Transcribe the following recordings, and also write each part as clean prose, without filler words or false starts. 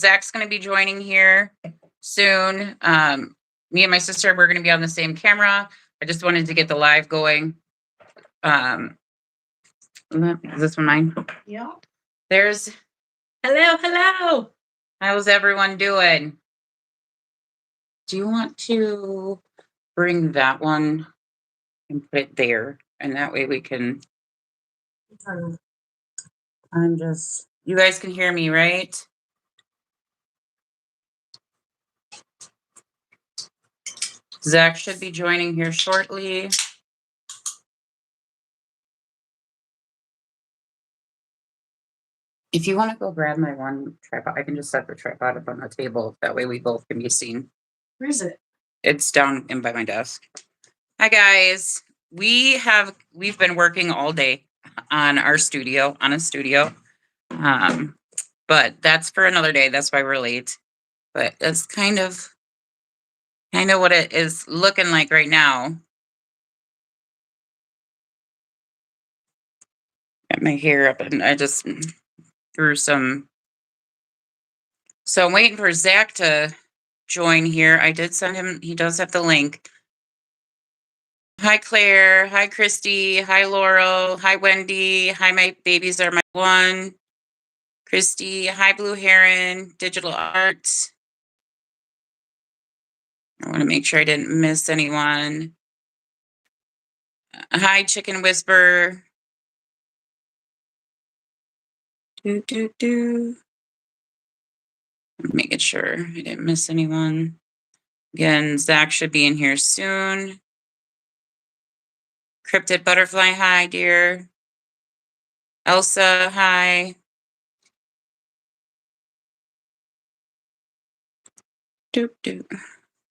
Zach's going to be joining here soon. Me and my sister, we're going to be on the same camera. I just wanted to get the live going. Is this one mine? Yeah. There's, hello. How's everyone doing? Do you want to bring that one and put it there? And that way we can, you guys can hear me, right? Zach should be joining here shortly. If you want to go grab my one tripod, I can just set the tripod up on the table. That way we both can be seen. Where is it? It's down in by my desk. Hi guys. We've been working all day on a studio. But that's for another day. That's why we're late. But that's kind of what it is looking like right now. Got my hair up and I just threw some. So I'm waiting for Zach to join here. I did send him, he does have the link. Hi, Claire. Hi, Christy. Hi, Laurel. Hi, Wendy. Hi, my babies are my one. Christy. Hi, Blue Heron. Digital Art. I want to make sure I didn't miss anyone. Hi, Chicken Whisper. Making sure I didn't miss anyone. Again, Zach should be in here soon. Cryptid Butterfly, hi, dear. Elsa, hi.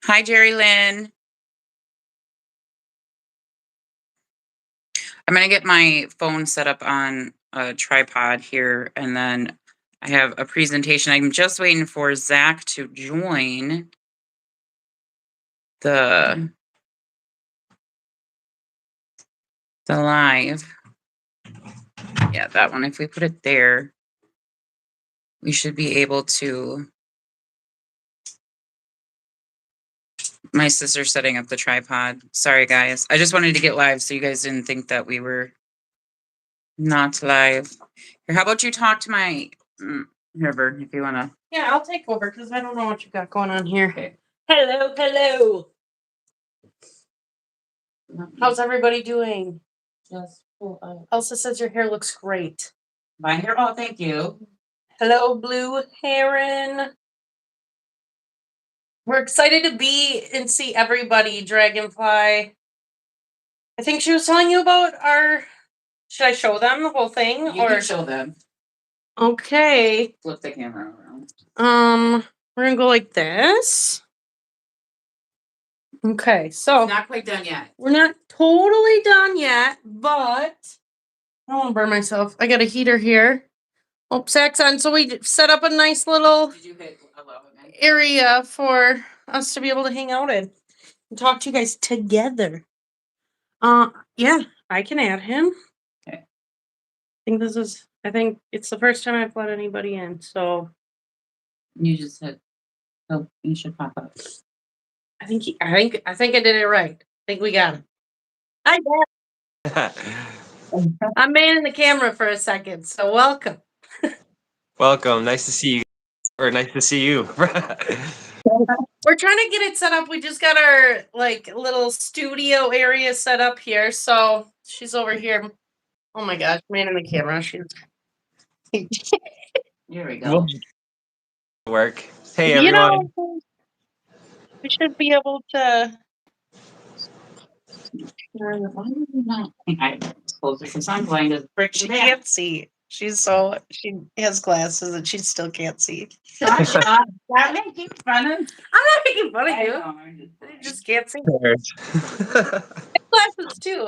Hi, Jerry Lynn. I'm going to get my phone set up on a tripod here, and then I have a presentation. I'm just waiting for Zach to join the live. Yeah, that one. If we put it there, we should be able to. My sister's setting up the tripod. Sorry, guys. I just wanted to get live so you guys didn't think that we were not live. Here, how about you talk to my River, if you want to. Yeah, I'll take over because I don't know what you got going on here. Okay. Hello. How's everybody doing? Just Elsa says your hair looks great. My hair? Oh, thank you. Hello, Blue Heron. We're excited to be and see everybody, Dragonfly. I think she was telling you about our. Should I show them the whole thing? You can show them. Okay. Flip the camera around. We're gonna go like this. Okay, so It's not quite done yet. We're not totally done yet, but I don't want to burn myself. I got a heater here. Oh, Zach's on. So we set up a nice little area for us to be able to hang out in and talk to you guys together. Yeah, I can add him. Okay. I think it's the first time I've let anybody in, so you just hit. Oh, you should pop up. I think I did it right. I think we got it. Hi, Dad. I'm manning the camera for a second, so welcome. Welcome. Nice to see you. Or nice to see you. We're trying to get it set up. We just got our little studio area set up here. So she's over here. Oh my gosh, manning the camera. She's Here we go. Work. Hey everyone. We should be able to. Why did you not? I suppose because I'm blind as a brick. She can't see. She has glasses and she still can't see. Stop making fun of. I'm not making fun of you. I just can't see. Glasses too.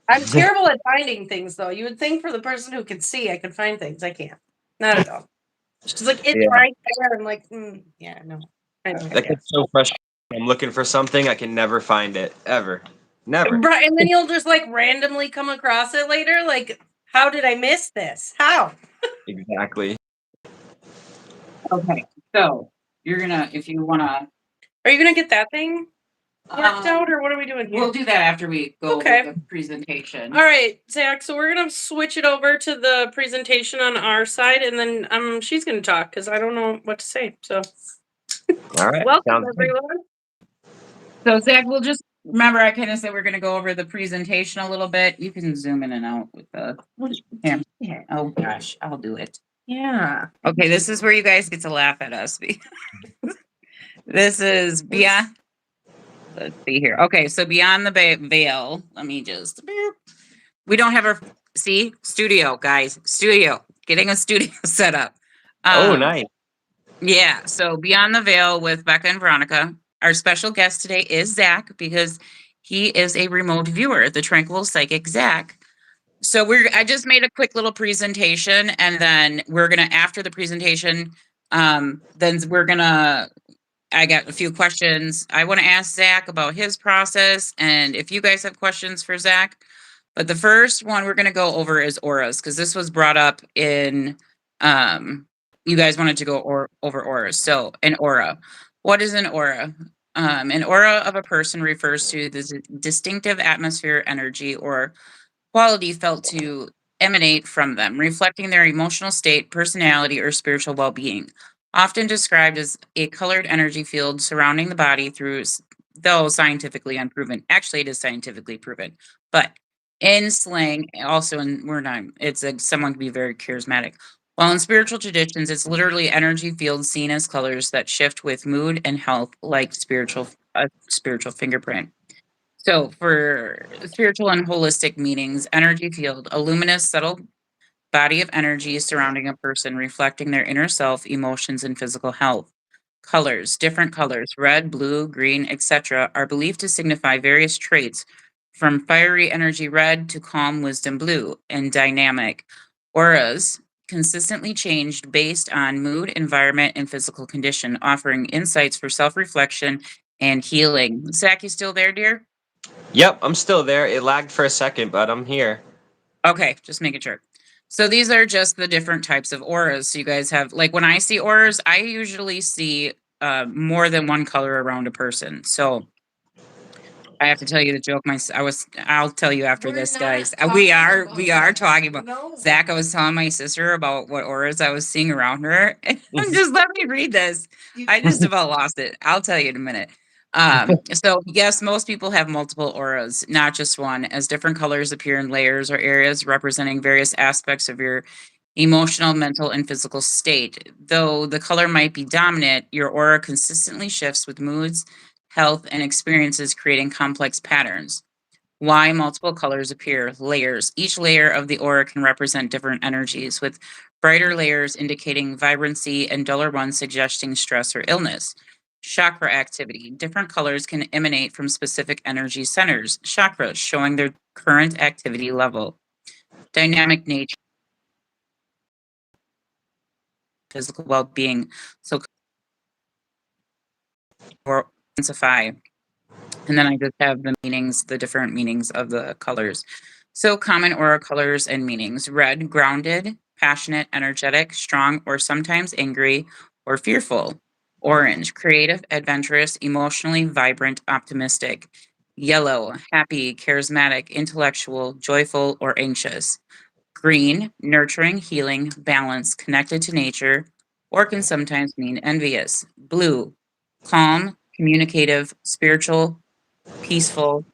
I'm terrible at finding things though. You would think for the person who can see, I could find things. I can't. Not at all. She's like, it's right there. I'm like, yeah, no. That gets so frustrating. I'm looking for something, I can never find it. Ever. Never. Right, and then you'll just randomly come across it later. Like, how did I miss this? How? Exactly. Okay, so you're gonna, if you wanna, Are you gonna get that thing worked Um, out, or what are we doing here? we'll do that after we go Okay. with the presentation. All right, Zach. So we're gonna switch it over to the presentation on our side, and then she's gonna talk because I don't know what to say. So All right. welcome Sounds good. everyone. So Zach, we'll just remember I kind of said we're gonna go over the presentation a little bit. You can zoom in and out with the camera. Yeah. Oh gosh, I'll do it. Yeah. Okay, this is where you guys get to laugh at us. This is beyond. Let's see here. Okay, so beyond the veil. Let me just. We don't have our studio, guys. Studio. Getting a studio set up. Oh, nice. Yeah. So beyond the veil with Becca and Veronica. Our special guest today is Zach because he is a remote viewer, the tranquil psychic Zach. So I just made a quick little presentation, and then we're gonna, after the presentation, then we're gonna, I got a few questions I want to ask Zach about his process, and if you guys have questions for Zach. But the first one we're going to go over is auras, because this was brought up in, you guys wanted to go over auras. So an aura. What is an aura? An aura of a person refers to the distinctive atmosphere, energy, or quality felt to emanate from them, reflecting their emotional state, personality, or spiritual well being. Often described as a colored energy field surrounding the body though scientifically unproven. Actually, it is scientifically proven, but in slang, also, and we're not, someone can be very charismatic. While in spiritual traditions, it's literally energy fields seen as colors that shift with mood and health, like spiritual fingerprint. So, for spiritual and holistic meanings, energy field, a luminous, subtle body of energy surrounding a person, reflecting their inner self, emotions, and physical health. Colors, different colors, red, blue, green, etc., are believed to signify various traits from fiery energy red to calm wisdom blue and dynamic. Auras consistently changed based on mood, environment, and physical condition, offering insights for self reflection and healing. Zach, you still there, dear? Yep, I'm still there. It lagged for a second, but I'm here. Okay, just making sure. So these are just the different types of auras. So you guys have, like, when I see auras, I usually see more than one color around a person. So I have to tell you the joke. I'll tell you after this, guys. We are talking about. No. Zach, I was telling my sister about what auras I was seeing around her. And just let me read this. I just about lost it. I'll tell you in a minute. So yes, most people have multiple auras, not just one, as different colors appear in layers or areas representing various aspects of your emotional, mental, and physical state. Though the color might be dominant, your aura consistently shifts with moods, health, and experiences, creating complex patterns. Why multiple colors appear? Layers. Each layer of the aura can represent different energies, with brighter layers indicating vibrancy and duller ones suggesting stress or illness. Chakra activity. Different colors can emanate from specific energy centers, chakras, showing their current activity level. Dynamic nature, physical well being. So, or intensify. And then I just have the meanings, the different meanings of the colors. So, common aura colors and meanings: red, grounded, passionate, energetic, strong, or sometimes angry or fearful. Orange, creative, adventurous, emotionally vibrant, optimistic. Yellow, happy, charismatic, intellectual, joyful, or anxious. Green, nurturing, healing, balanced, connected to nature, or can sometimes mean envious. Blue, calm, communicative, spiritual, peaceful,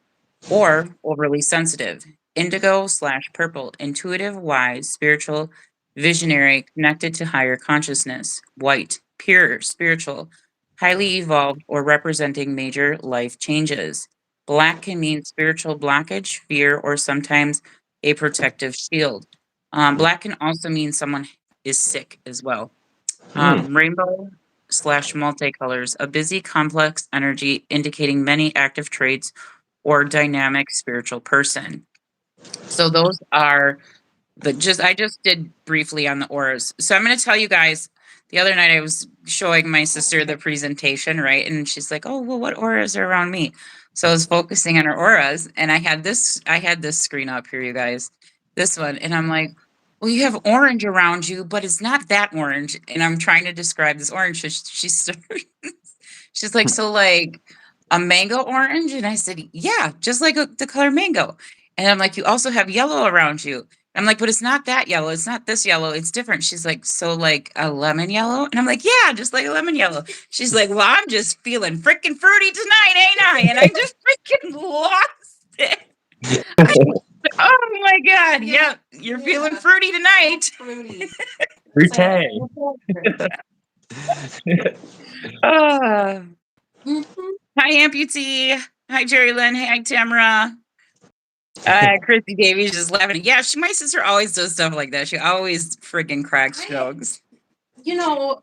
or overly sensitive. Indigo slash purple, intuitive, wise, spiritual, visionary, connected to higher consciousness. White, pure, spiritual, highly evolved, or representing major life changes. Black can mean spiritual blockage, fear, or sometimes a protective shield. Black can also mean someone is sick as well. Rainbow slash multicolors, a busy, complex energy indicating many active traits or dynamic spiritual person. So those are I just did briefly on the auras. So I'm going to tell you guys, the other night I was showing my sister the presentation, right? And she's like, "Oh, well, what auras are around me?" So I was focusing on her auras, and I had this screen up here, you guys. This one, and I'm like, well, you have orange around you, but it's not that orange. And I'm trying to describe this orange. So she's like, so like a mango orange? And I said, yeah, just like the color mango. And I'm like, you also have yellow around you. I'm like, but it's not that yellow. It's not this yellow. It's different. She's like, so like a lemon yellow? And I'm like, yeah, just like a lemon yellow. She's like, well, I'm just feeling freaking fruity tonight, ain't I? And I just freaking lost it. Oh my God. Yeah, you're feeling fruity tonight. Fruity. Mhm. Hi, Amputee. Hi, Jerry Lynn. Hi, Tamara. Chrissy Davies just laughing. Yeah, my sister always does stuff like that. She always freaking cracks jokes. You know,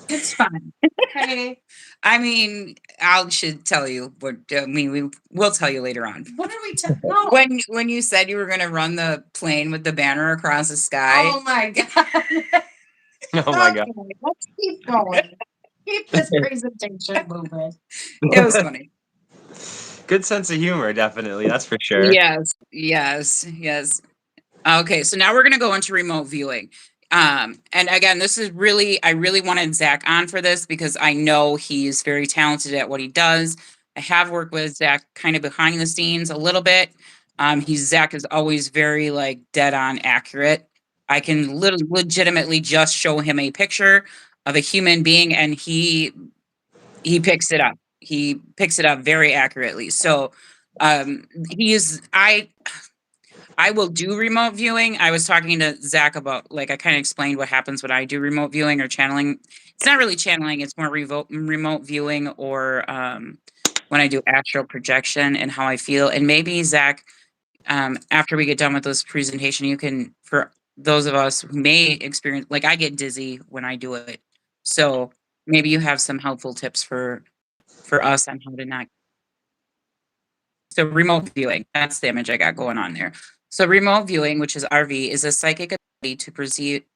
it's fun. Okay. I mean, I should tell you, but I mean, we'll tell you later on. What are we talking about? When you said you were going to run the plane with the banner across the sky. Oh my God. Oh my God. Okay, let's keep going. Keep this presentation moving. It was funny. Good sense of humor, definitely. That's for sure. Yes. Okay, so now we're going to go into remote viewing. And again, I really wanted Zach on for this because I know he's very talented at what he does. I have worked with Zach kind of behind the scenes a little bit. Zach is always very like dead on accurate. I can legitimately just show him a picture of a human being and he picks it up. He picks it up very accurately. So I will do remote viewing. I was talking to Zach about, like, I kind of explained what happens when I do remote viewing or channeling. It's not really channeling, it's more remote viewing or when I do astral projection and how I feel. And maybe, Zach, after we get done with this presentation, you can, for those of us who may experience, like, I get dizzy when I do it. So maybe you have some helpful tips for us on how to not. So remote viewing, that's the image I got going on there. So remote viewing, which is RV, is a psychic ability to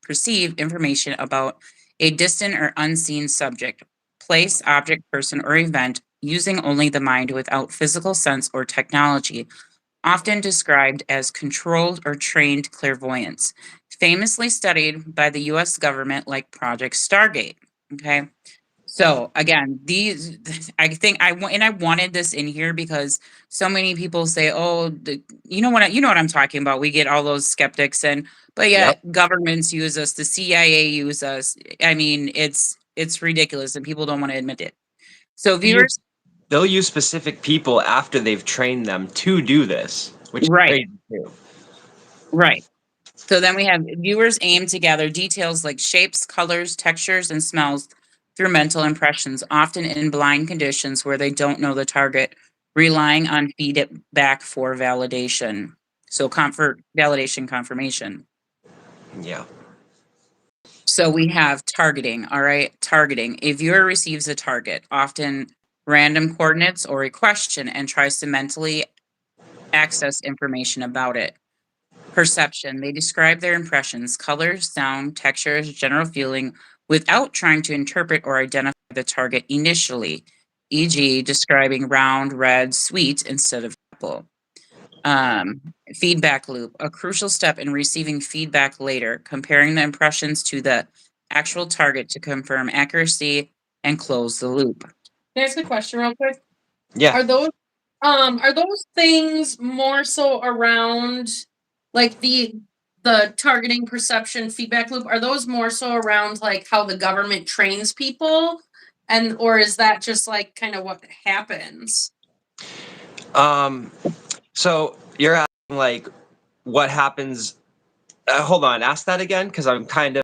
perceive information about a distant or unseen subject, place, object, person, or event using only the mind without physical sense or technology, often described as controlled or trained clairvoyance, famously studied by the US government like Project Stargate. Okay. So again, I think I wanted this in here because so many people say, "Oh, you know what I'm talking about." We get all those skeptics, but yet governments use us, the CIA use us. I mean, it's ridiculous, and people don't want to admit it. So viewers, They'll use specific people after they've trained them to do this, which is right, crazy too. right. So then we have viewers aim to gather details like shapes, colors, textures, and smells through mental impressions, often in blind conditions where they don't know the target, relying on feedback for validation. So validation confirmation. Yeah. So we have targeting, all right? Targeting. A viewer receives a target, often random coordinates or a question, and tries to mentally access information about it. Perception. They describe their impressions, colors, sound, textures, general feeling, without trying to interpret or identify the target initially, e.g., describing round, red, sweet instead of apple. Feedback loop, a crucial step in receiving feedback later, comparing the impressions to the actual target to confirm accuracy and close the loop. Can I ask a question real quick? Yeah. Are those things more so around like the targeting, perception, feedback loop? Are those more so around like how the government trains people, or is that just like kind of what happens? So you're asking like what happens? Hold on, ask that again because I'm kind of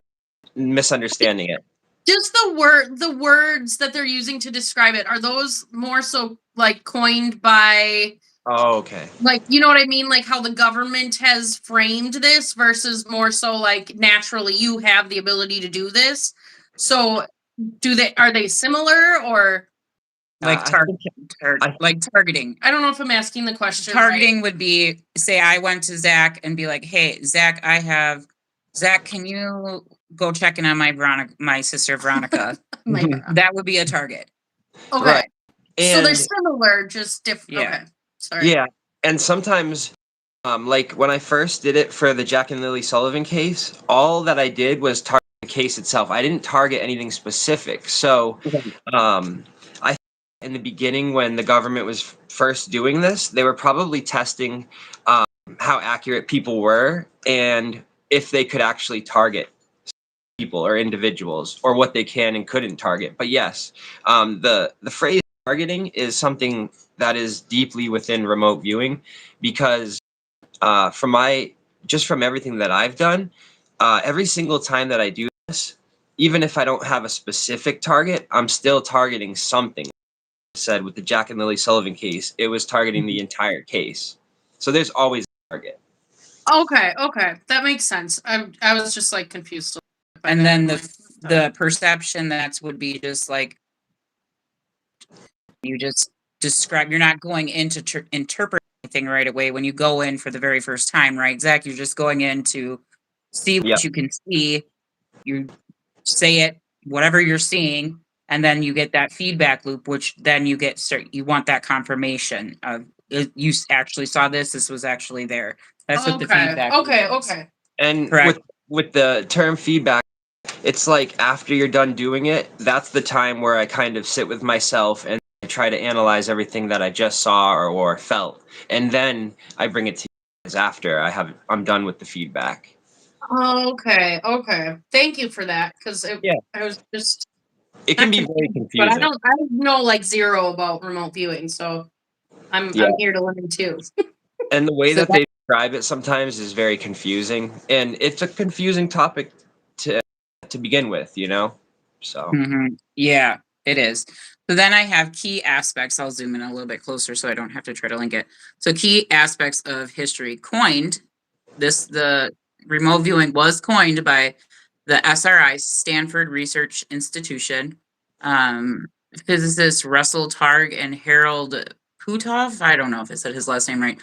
misunderstanding it. Just the words that they're using to describe it, are those more so like coined by, Oh, okay. like, you know what I mean? Like how the government has framed this versus more so like naturally you have the ability to do this. So are they similar or Like targeting. I don't know if I'm asking the question. Targeting would be, say I went to Zach and be like, hey, Zach, Zach, can you go check in on my sister Veronica? That would be a target. Okay. Right. So they're similar, just different. Yeah. Okay. Sorry. Yeah. And sometimes Like when I first did it for the Jack and Lily Sullivan case, all that I did was target the case itself. I didn't target anything specific. So, I in the beginning when the government was first doing this, they were probably testing how accurate people were and if they could actually target people or individuals or what they can and couldn't target. But yes, the phrase targeting is something that is deeply within remote viewing because from everything that I've done, every single time that I do this, even if I don't have a specific target, I'm still targeting something. I said with the Jack and Lily Sullivan case, it was targeting the entire case. So there's always a target. Okay, that makes sense. I was just like confused. And then the perception that would be just like you just describe. You're not going into interpret anything right away when you go in for the very first time, right, Zach? You're just going in to see what Yep. you can see. You say it, whatever you're seeing, and then you get that feedback loop, which then you want that confirmation of you actually saw this. This was actually there. That's what the feedback. Okay. And Correct. with the term feedback, it's like after you're done doing it, that's the time where I kind of sit with myself and I try to analyze everything that I just saw or felt, and then I bring it to you guys after I'm done with the feedback. Okay. Thank you for that, because Yeah. I was just. It can be very But I confusing. don't know like zero about remote viewing, so I'm here to learn too. And the way So that they describe it sometimes is very confusing, and it's a confusing topic to begin with, you know. So Yeah, it is. So then I have key aspects. I'll zoom in a little bit closer so I don't have to try to link it. So key aspects of history coined. The remote viewing was coined by the SRI, Stanford Research Institution. Physicists Russell Targ and Harold Puthoff, I don't know if I said his last name right,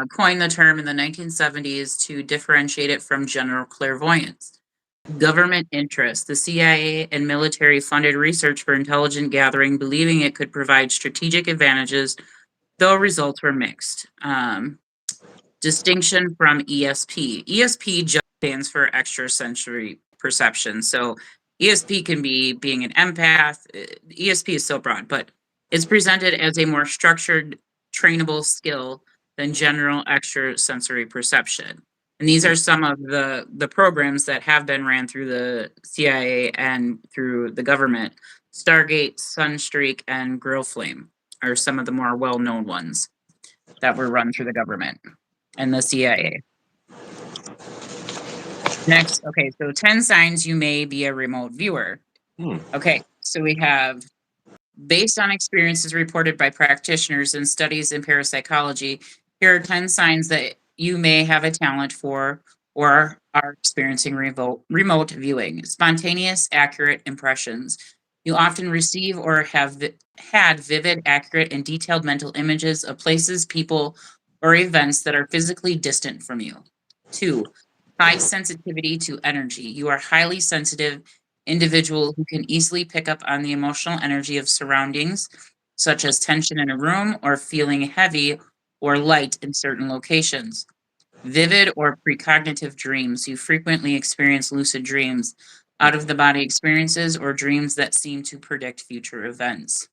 coined the term in the 1970s to differentiate it from general clairvoyance. Government interest. The CIA and military funded research for intelligence gathering, believing it could provide strategic advantages, though results were mixed. Distinction from ESP. ESP just stands for extrasensory perception. So ESP can be being an empath. ESP is so broad, but it's presented as a more structured, trainable skill than general extrasensory perception. And these are some of the programs that have been ran through the CIA and through the government. Stargate, Sunstreak, and Grill Flame are some of the more well-known ones that were run through the government and the CIA. Next, okay, so 10 signs you may be a remote viewer. Okay, so we have, based on experiences reported by practitioners and studies in parapsychology, here are 10 signs that you may have a talent for or are experiencing remote viewing. Spontaneous, accurate impressions. You often receive or have had vivid, accurate, and detailed mental images of places, people, or events that are physically distant from you. 2, high sensitivity to energy. You are highly sensitive individual who can easily pick up on the emotional energy of surroundings, such as tension in a room or feeling heavy or light in certain locations. Vivid or precognitive dreams. You frequently experience lucid dreams, out of the body experiences, or dreams that seem to predict future events.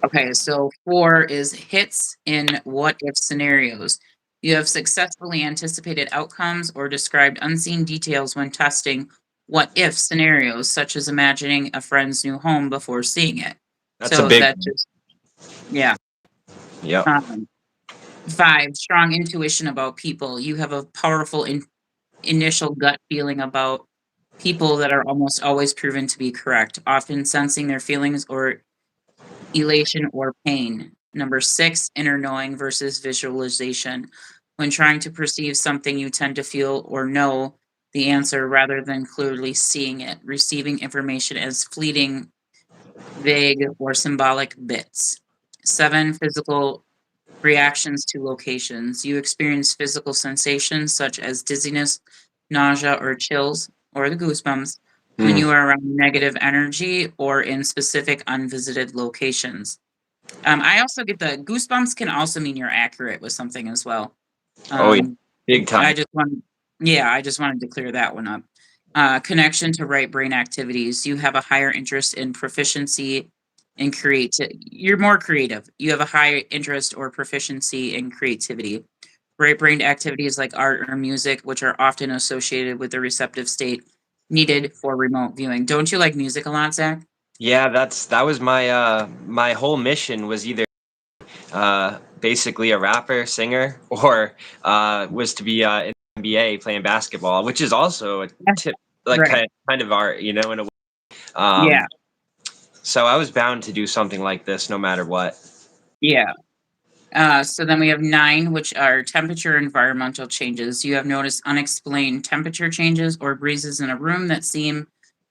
Okay, so 4 is hits in what if scenarios. You have successfully anticipated outcomes or described unseen details when testing what if scenarios, such as imagining a friend's new home before seeing it. that's a big. Yeah. Yep. 5, strong intuition about people. You have a powerful initial gut feeling about people that are almost always proven to be correct, often sensing their feelings or elation or pain. Number 6, inner knowing versus visualization. When trying to perceive something, you tend to feel or know the answer rather than clearly seeing it, receiving information as fleeting, vague, or symbolic bits. 7, physical reactions to locations. You experience physical sensations such as dizziness, nausea, or chills, or the goosebumps when you are around negative energy or in specific unvisited locations. I also get the goosebumps can also mean you're accurate with something as well. Oh, yeah. Big time. I just wanted to clear that one up. Connection to right brain activities. You have a higher interest in proficiency in you're more creative. You have a high interest or proficiency in creativity. Right brain activities like art or music, which are often associated with the receptive state needed for remote viewing. Don't you like music a lot, Zach? Yeah, that was my my whole mission was either basically a rapper, singer, or was to be in the NBA playing basketball, which is also a tip, like Right. kind of art, you know, in a way. Yeah. So I was bound to do something like this, no matter what. Yeah. So then we have 9, which are temperature environmental changes. You have noticed unexplained temperature changes or breezes in a room that seem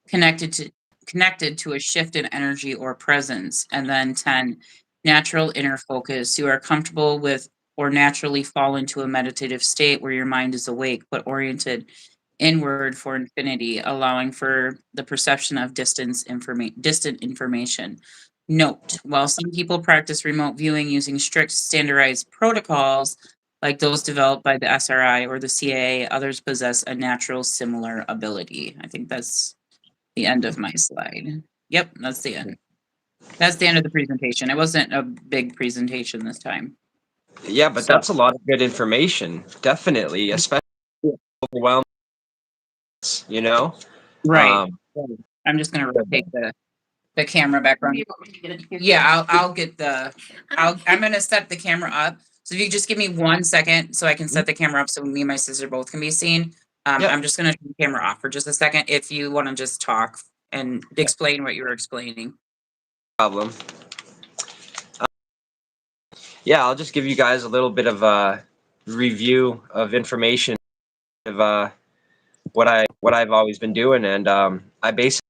connected to a shift in energy or presence. And then 10, natural inner focus. You are comfortable with or naturally fall into a meditative state where your mind is awake but oriented inward for infinity, allowing for the perception of distant information. Note, while some people practice remote viewing using strict standardized protocols like those developed by the SRI or the CAA, others possess a natural similar ability. I think that's the end of my slide. Yep, that's the end. That's the end of the presentation. It wasn't a big presentation this time. Yeah, but So- that's a lot of good information, definitely, especially overwhelmed, you know. Right. I'm just gonna rotate the camera back on. Yeah, I'll get I'm gonna set the camera up. So if you just give me 1 second so I can set the camera up so me and my sister both can be seen. Yep. I'm just gonna turn the camera off for just a second if you want to just talk and explain what you were explaining. Problem. Yeah, I'll just give you guys a little bit of a review of information of what I've always been doing, and I basically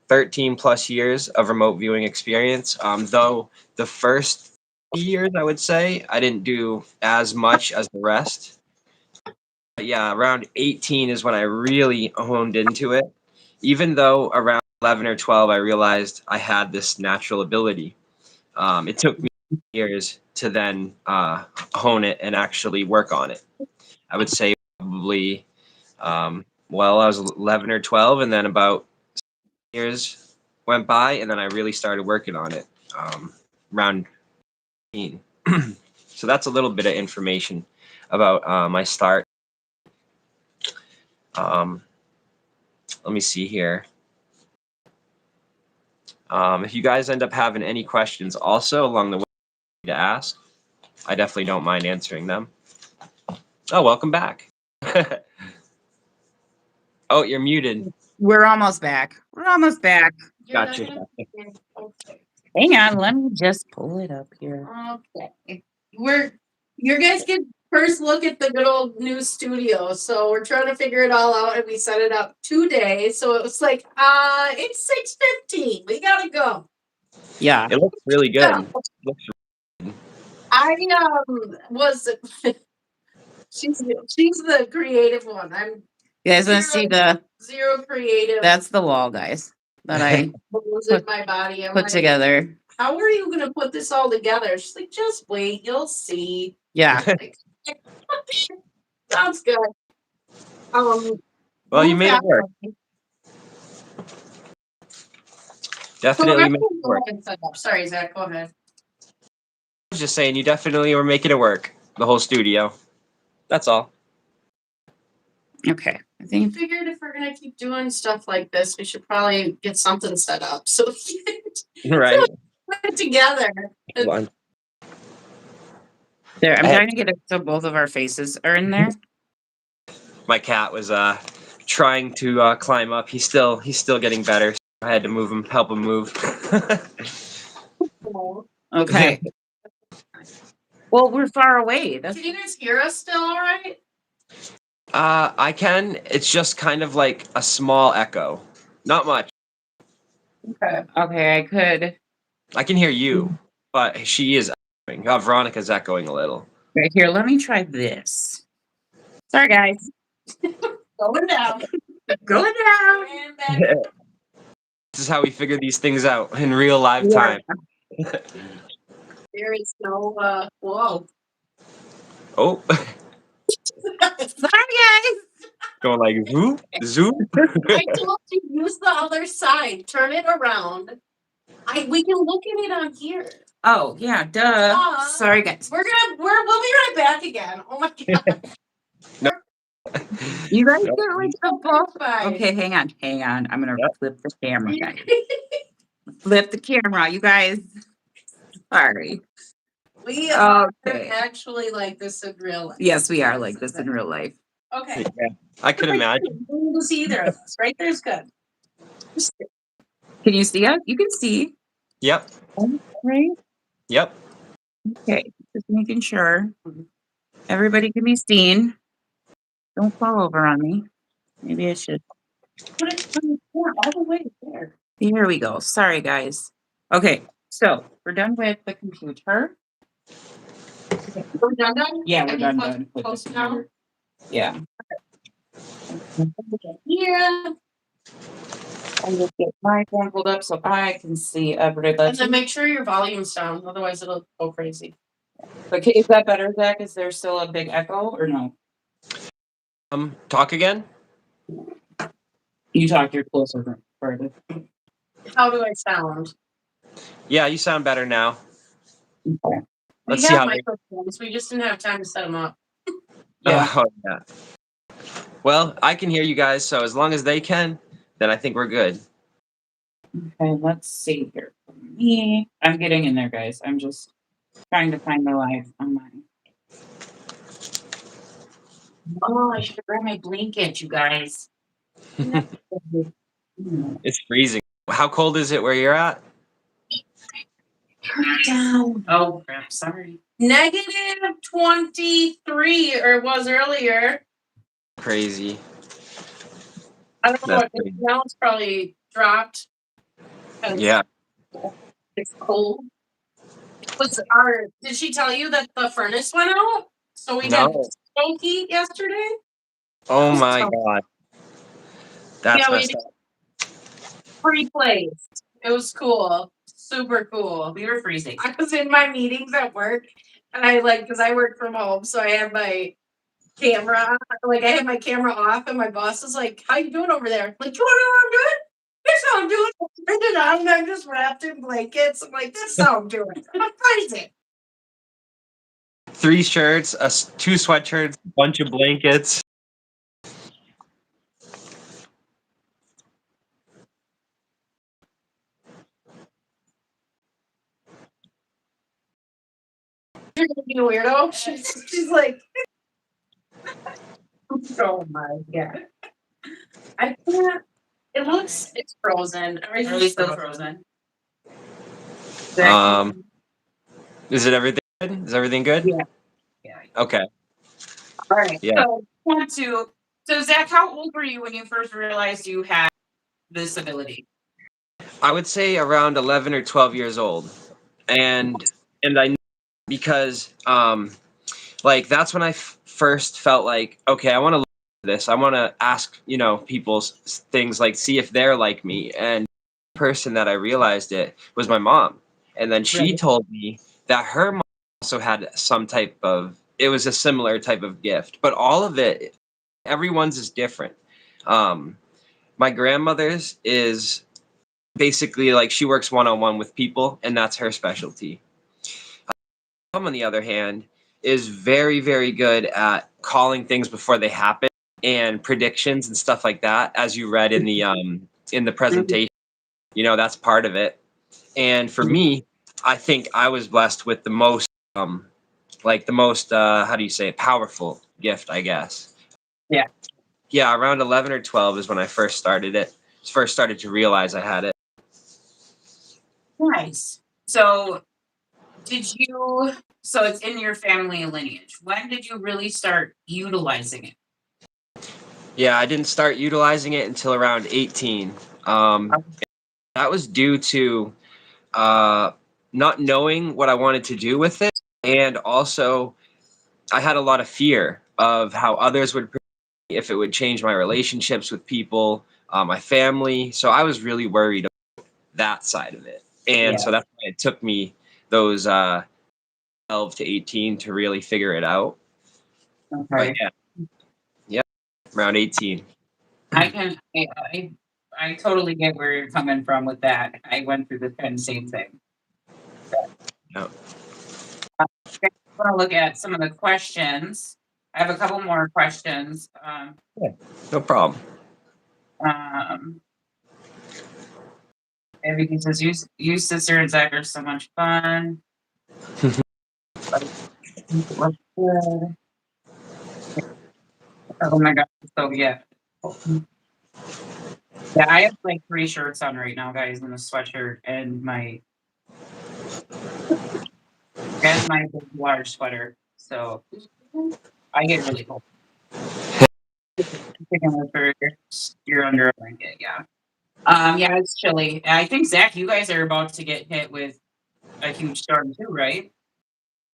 13 plus years of remote viewing experience. Though the first years, I would say I didn't do as much as the rest. But yeah, around 18 is when I really honed into it. Even though around 11 or 12, I realized I had this natural ability. It took me years to then hone it and actually work on it. I would say probably, well, I was 11 or 12, and then about years went by, and then I really started working on it around 18. So that's a little bit of information about my start. Let me see here. If you guys end up having any questions also along the way to ask, I definitely don't mind answering them. Oh, welcome back. Oh, you're muted. We're almost back. Gotcha. Hang on, let me just pull it up here. Okay. You guys get first look at the good old new studio. So we're trying to figure it all out, and we set it up today. So it was like, it's 6:15. We gotta go. Yeah. It looks really good. I was she's the creative one. I'm You guys want to see zero creative. that's the wall, guys, that I was in my body. I'm put like, together. how are you gonna put this all together? She's like, just wait, you'll see. Yeah. Like, sounds good. Well, you made it work. Definitely made it work. Sorry, Zach, go ahead. I was just saying, you definitely were making it work. The whole studio. That's all. Okay. I I think figured if we're gonna keep doing stuff like this, we should probably get something set up so we can Right. put it together. there. I'm trying to get it so both of our faces are in there. My cat was trying to climb up. He's still getting better. So I had to move him, help him move. Okay. Well, we're far away. Can you guys hear us still all right? I can. It's just kind of like a small echo. Not much. Okay, I could. I can hear you, but she is echoing. Veronica's echoing a little. Right here, let me try this. Sorry, guys. Going down. Going down. And back. This is how we figure these things out in real live time. There is no, whoa. Oh, Sorry, guys. going like zoop, zoop. I told you, use the other side. Turn it around. We can look at it on here. Oh, yeah, duh. Duh. Sorry, guys. We'll be right back again. Oh my god. You guys Nope. get like the ball. Fine. Okay, hang on. I'm gonna Yep. flip the camera, guys. Flip the camera, you guys. Sorry. We are Okay. actually like this in real life. Yes, we are like this in real life. Okay. Yeah, I could imagine. You can see either of us. Right there's good. Can you see us? You can see. Yep, Right? yep. Okay. Just making sure everybody can be seen. Don't fall over on me. Maybe I should put it all the way there. Here we go. Sorry, guys. Okay, so we're done with the computer. We're done. Yeah, we're done with Close the now. computer. Yeah. Yeah. I'll just get my phone pulled up so I can see everybody. And then make sure your volume's down, otherwise it'll go crazy. Okay, is that better, Zach? Is there still a big echo or no? Talk again. You talk, you're closer further. How do I sound? Yeah, you sound better now. Okay. Let's We see have how. microphones. We just didn't have time to set them up. Yeah. Oh, yeah. Well, I can hear you guys, so as long as they can, then I think we're good. Okay, let's see here. For me, I'm getting in there, guys. I'm just trying to find the live on mine. Oh, I should grab my blanket, you guys. It's freezing. How cold is it where you're at? Turn it down. Oh, crap. Sorry. -23, or it was earlier. Crazy. I don't know That's what. crazy. Now it's probably dropped. 'Cause Yeah. It's cold. Did she tell you that the furnace went out? So we had No. stove heat yesterday? Oh my So- god. That's Yeah, we messed up. replaced. It was cool. Super cool. We were freezing. I was in my meetings at work, and because I work from home, so I had my camera on. I had my camera off, and my boss was like, "How you doing over there?" Like, "You wanna know what I'm doing? Here's how I'm doing." And then I'm just wrapped in blankets. I'm like, "This is how I'm doing." I'm crazy. 3 shirts, 2 sweatshirts, a bunch of blankets. You're gonna be a weirdo. She's like, oh my god. I can't. It's frozen. Everything's still frozen. Is it everything good? Is everything good? Yeah. Yeah. Okay. All right. Yeah. So Zach, how old were you when you first realized you had this ability? I would say around 11 or 12 years old. And I know because that's when I first felt like, okay, I want to look at this. I want to ask, people things, like see if they're like me. And the person that I realized it was my mom. And then she Right. told me that her mom also had it was a similar type of gift, but all of it, everyone's is different. My grandmother's is basically like she works one-on-one with people, and that's her specialty. Mom, on the other hand, is very, very good at calling things before they happen and predictions and stuff like that, as you read in the presentation. That's part of it. And for me, I think I was blessed with the most how do you say it, powerful gift, I guess. Yeah. Yeah, around 11 or 12 is when I first started to realize I had it. Nice. So it's in your family lineage. When did you really start utilizing it? Yeah, I didn't start utilizing it until around 18. That was due to not knowing what I wanted to do with it, and also I had a lot of fear of how others would perceive me, if it would change my relationships with people, my family. So I was really worried about that side of it, and so that's why it took me those 12 to 18 to really figure it out. But Okay. yeah, around 18. I totally get where you're coming from with that. I went through the kind of same thing. Yeah. I want to look at some of the questions. I have a couple more questions. No problem. Everything says you sister and Zach are so much fun. Good. Oh my god. So yeah. Yeah, I have like 3 shirts on right now, guys, and a sweatshirt and my big, large sweater. So I get really cold. Taking for your under a blanket, yeah. Yeah, it's chilly. I think Zach, you guys are about to get hit with a huge storm too, right?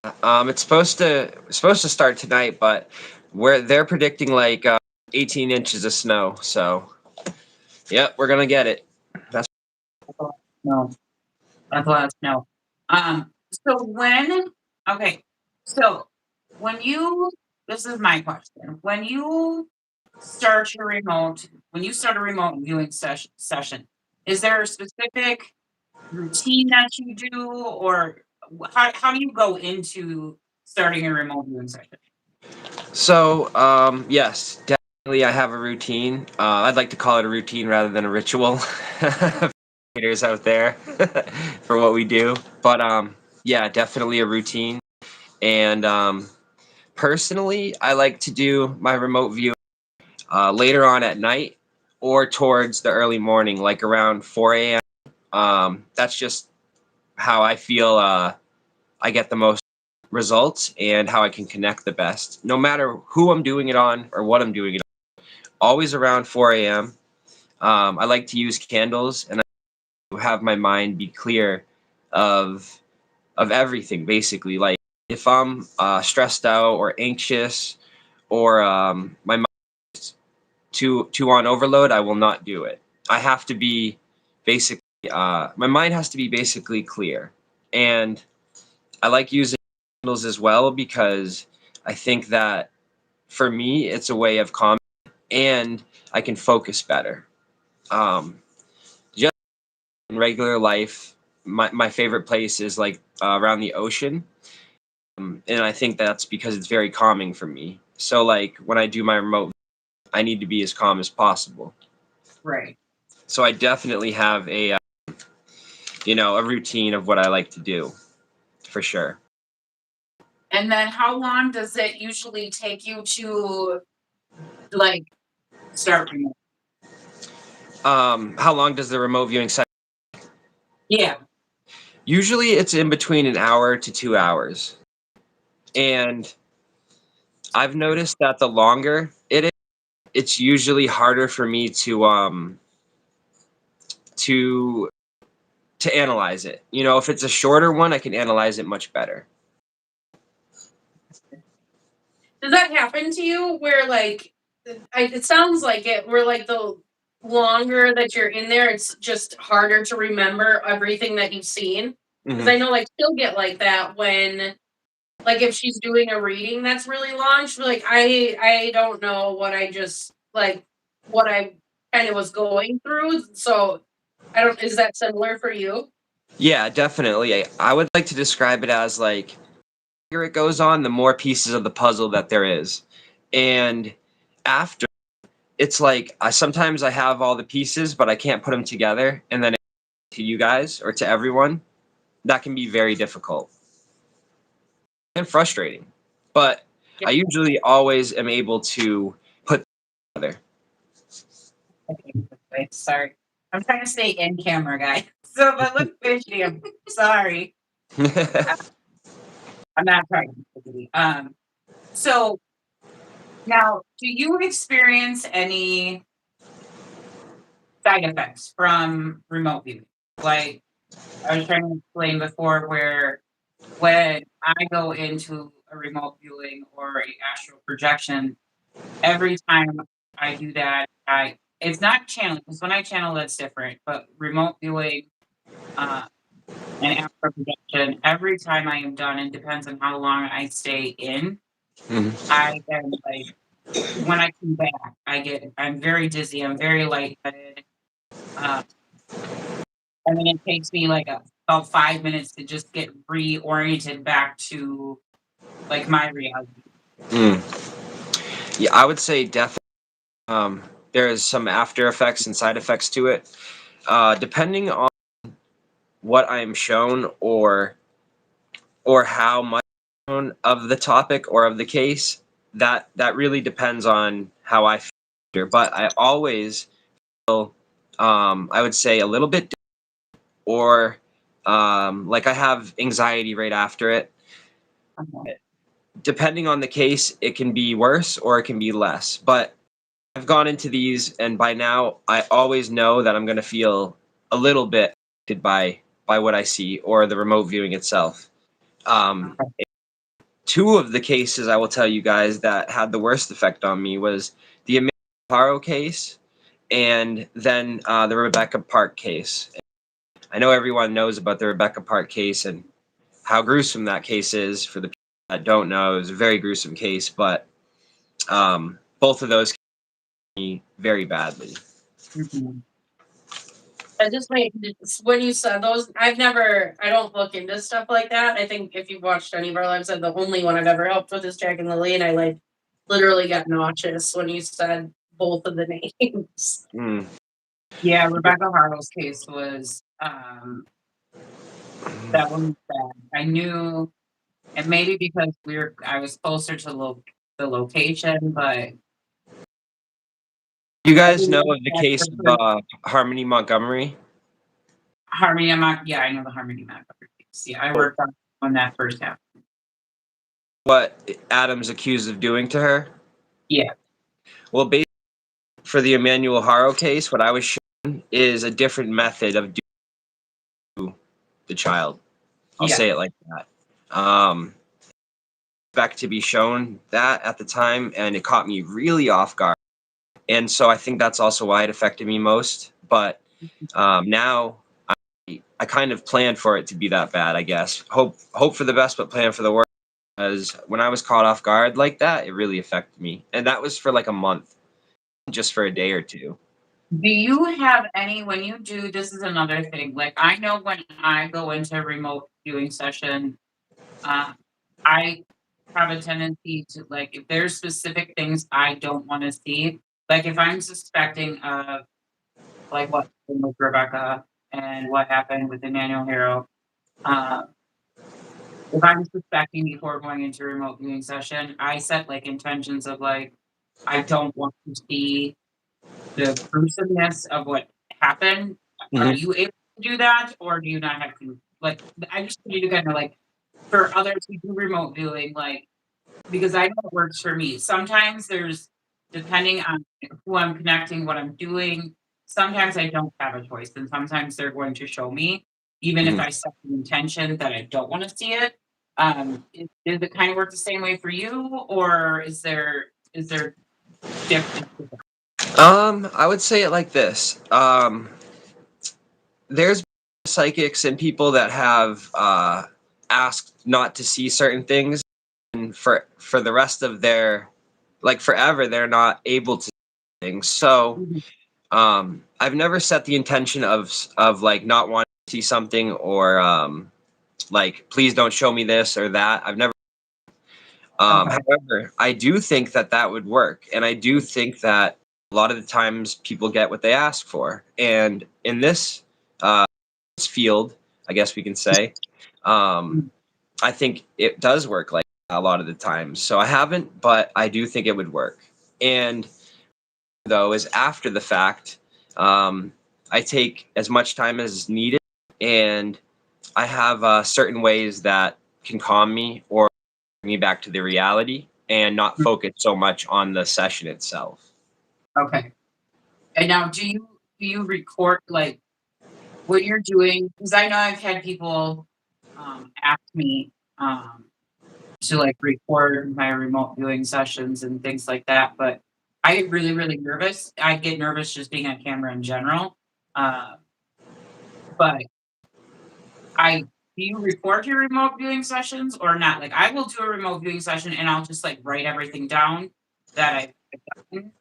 It's supposed to start tonight, but they're predicting like 18 inches of snow. So, yep, we're gonna get it. That's No, that's a lot of snow. So okay, so when you, this is my question. When you start a remote viewing session, is there a specific routine that you do, or how do you go into starting a remote viewing session? so. Yes, definitely. I have a routine. I'd like to call it a routine rather than a ritual. Haters out there for what we do, but yeah, definitely a routine. And personally, I like to do my remote view later on at night or towards the early morning, like around 4 a.m. That's just how I feel I get the most results and how I can connect the best, no matter who I'm doing it on or what I'm doing it on. Always around 4 a.m. I like to use candles and I have my mind be clear of everything, basically. Like if I'm stressed out or anxious or my mind is too on overload, I will not do it. I have to be basically my mind has to be basically clear, and I like using candles as well because I think that for me it's a way of calming and I can focus better. Just in regular life, my favorite place is like around the ocean. And I think that's because it's very calming for me. So like when I do my remote, I need to be as calm as possible. Right. So I definitely have a routine of what I like to do, for sure. And then how long does it usually take you to like start remote? How long does the remote viewing session? Yeah. Usually it's in between an hour to 2 hours. And I've noticed that the longer it is, it's usually harder for me to to analyze it. If it's a shorter one, I can analyze it much better. Does that happen to you where like it sounds like it where like the longer that you're in there, it's just harder to remember everything that you've seen? Because I Mhm. know like she'll get like that when like if she's doing a reading that's really long, she'll be like, I don't know what I just like what I kind of was going through. So I don't is that similar for you? Yeah, definitely. I would like to describe it as like the longer it goes on, the more pieces of the puzzle that there is. And after, it's like sometimes I have all the pieces, but I can't put them together. And then to you guys or to everyone, that can be very difficult and frustrating. But Yeah. I usually always am able to put together. Wait, sorry. I'm trying to stay in camera, guy. So if I look fishy, I'm sorry. I'm not trying to be. So now, do you experience any side effects from remote viewing? Like I was trying to explain before, where when I go into a remote viewing or a astral projection, every time I do that, it's not channeling because when I channel, that's different. But remote viewing, uh, and after production, every time I am done, it depends on how long I stay in. I am like, when I come back, I'm very dizzy. I'm very lightheaded. Uh, and then it takes me like about 5 minutes to just get reoriented back to like my reality. Yeah, I would say definitely. There is some after effects and side effects to it. Depending on what I'm shown or how much shown of the topic or of the case, that really depends on how I feel. But I always feel, I would say a little bit, or like I have anxiety right after it. Okay. Depending on the case, it can be worse or it can be less. But I've gone into these, and by now, I always know that I'm going to feel a little bit affected by what I see or the remote viewing itself. Um, Okay. Two of the cases I will tell you guys that had the worst effect on me was the Emilio Haro case and then the Rebecca Park case. I know everyone knows about the Rebecca Park case and how gruesome that case is. For the people that don't know, it was a very gruesome case, but both of those me very badly. Mhm. I just made when you said those. I don't look into stuff like that. I think if you've watched any of our lives, I'm the only one I've ever helped with is Jack and Lily, and I like literally got nauseous when you said both of the names. Mm. Yeah, Rebecca Hartle's case was that one was bad. I knew, and maybe because I was closer to the location, but You I guys didn't know know of the that case the of Harmony Montgomery? Harmony. Yeah, I know the Harmony Map case. Yeah, I worked on that first half. What Adam's accused of doing to her? Yeah. Well, basically, for the Emmanuel Haro case, what I was shown is a different method of doing the child. I'll Yeah. say it like that. Um, Expect to be shown that at the time, and it caught me really off guard. And so I think that's also why it affected me most. But now I kind of planned for it to be that bad, I guess. Hope for the best, but plan for the worst. Because when I was caught off guard like that, it really affected me, and that was for like a month, just for a day or two. Do you have any, when you do, this is another thing, like, I know when I go into a remote viewing session, I have a tendency to, like, if there's specific things I don't wanna see, like, if I'm suspecting of, like, what happened with Rebecca and what happened with Emmanuel Hero, uh, if I'm suspecting before going into a remote viewing session, I set, like, intentions of, like, I don't want to see the gruesomeness of what happened. Are Mhm. you able to do that, or do you not have to? Like, I just need to kinda, like, for others who do remote viewing, like, because I know it works for me. Sometimes depending on who I'm connecting, what I'm doing, sometimes I don't have a choice, and sometimes they're going to show me, even if Mhm. I set the intention that I don't wanna see it. Does it kinda work the same way for you, or is there difference? I would say it like this. There's psychics and people that have asked not to see certain things, and for the rest of their like forever, they're not able to see things. So Mhm. I've never set the intention of like not wanting to see something or like please don't show me this or that. I've never. Okay. However, I do think that that would work, and I do think that a lot of the times people get what they ask for. And in uh, this field, I guess we can say, um, Mm. I think it does work like a lot of the times. So I haven't, but I do think it would work. And though is after the fact, um, I take as much time as needed, and I have certain ways that can calm me or bring me back to the reality and not focus so much on the session itself. Okay. And now do you record, like, what you're doing? Because I know I've had people, ask me, to, like, record my remote viewing sessions and things like that, but I get really, really nervous. I get nervous just being on camera in general, uh, but Do you record your remote viewing sessions or not? Like, I will do a remote viewing session and I'll just like write everything down that I've done,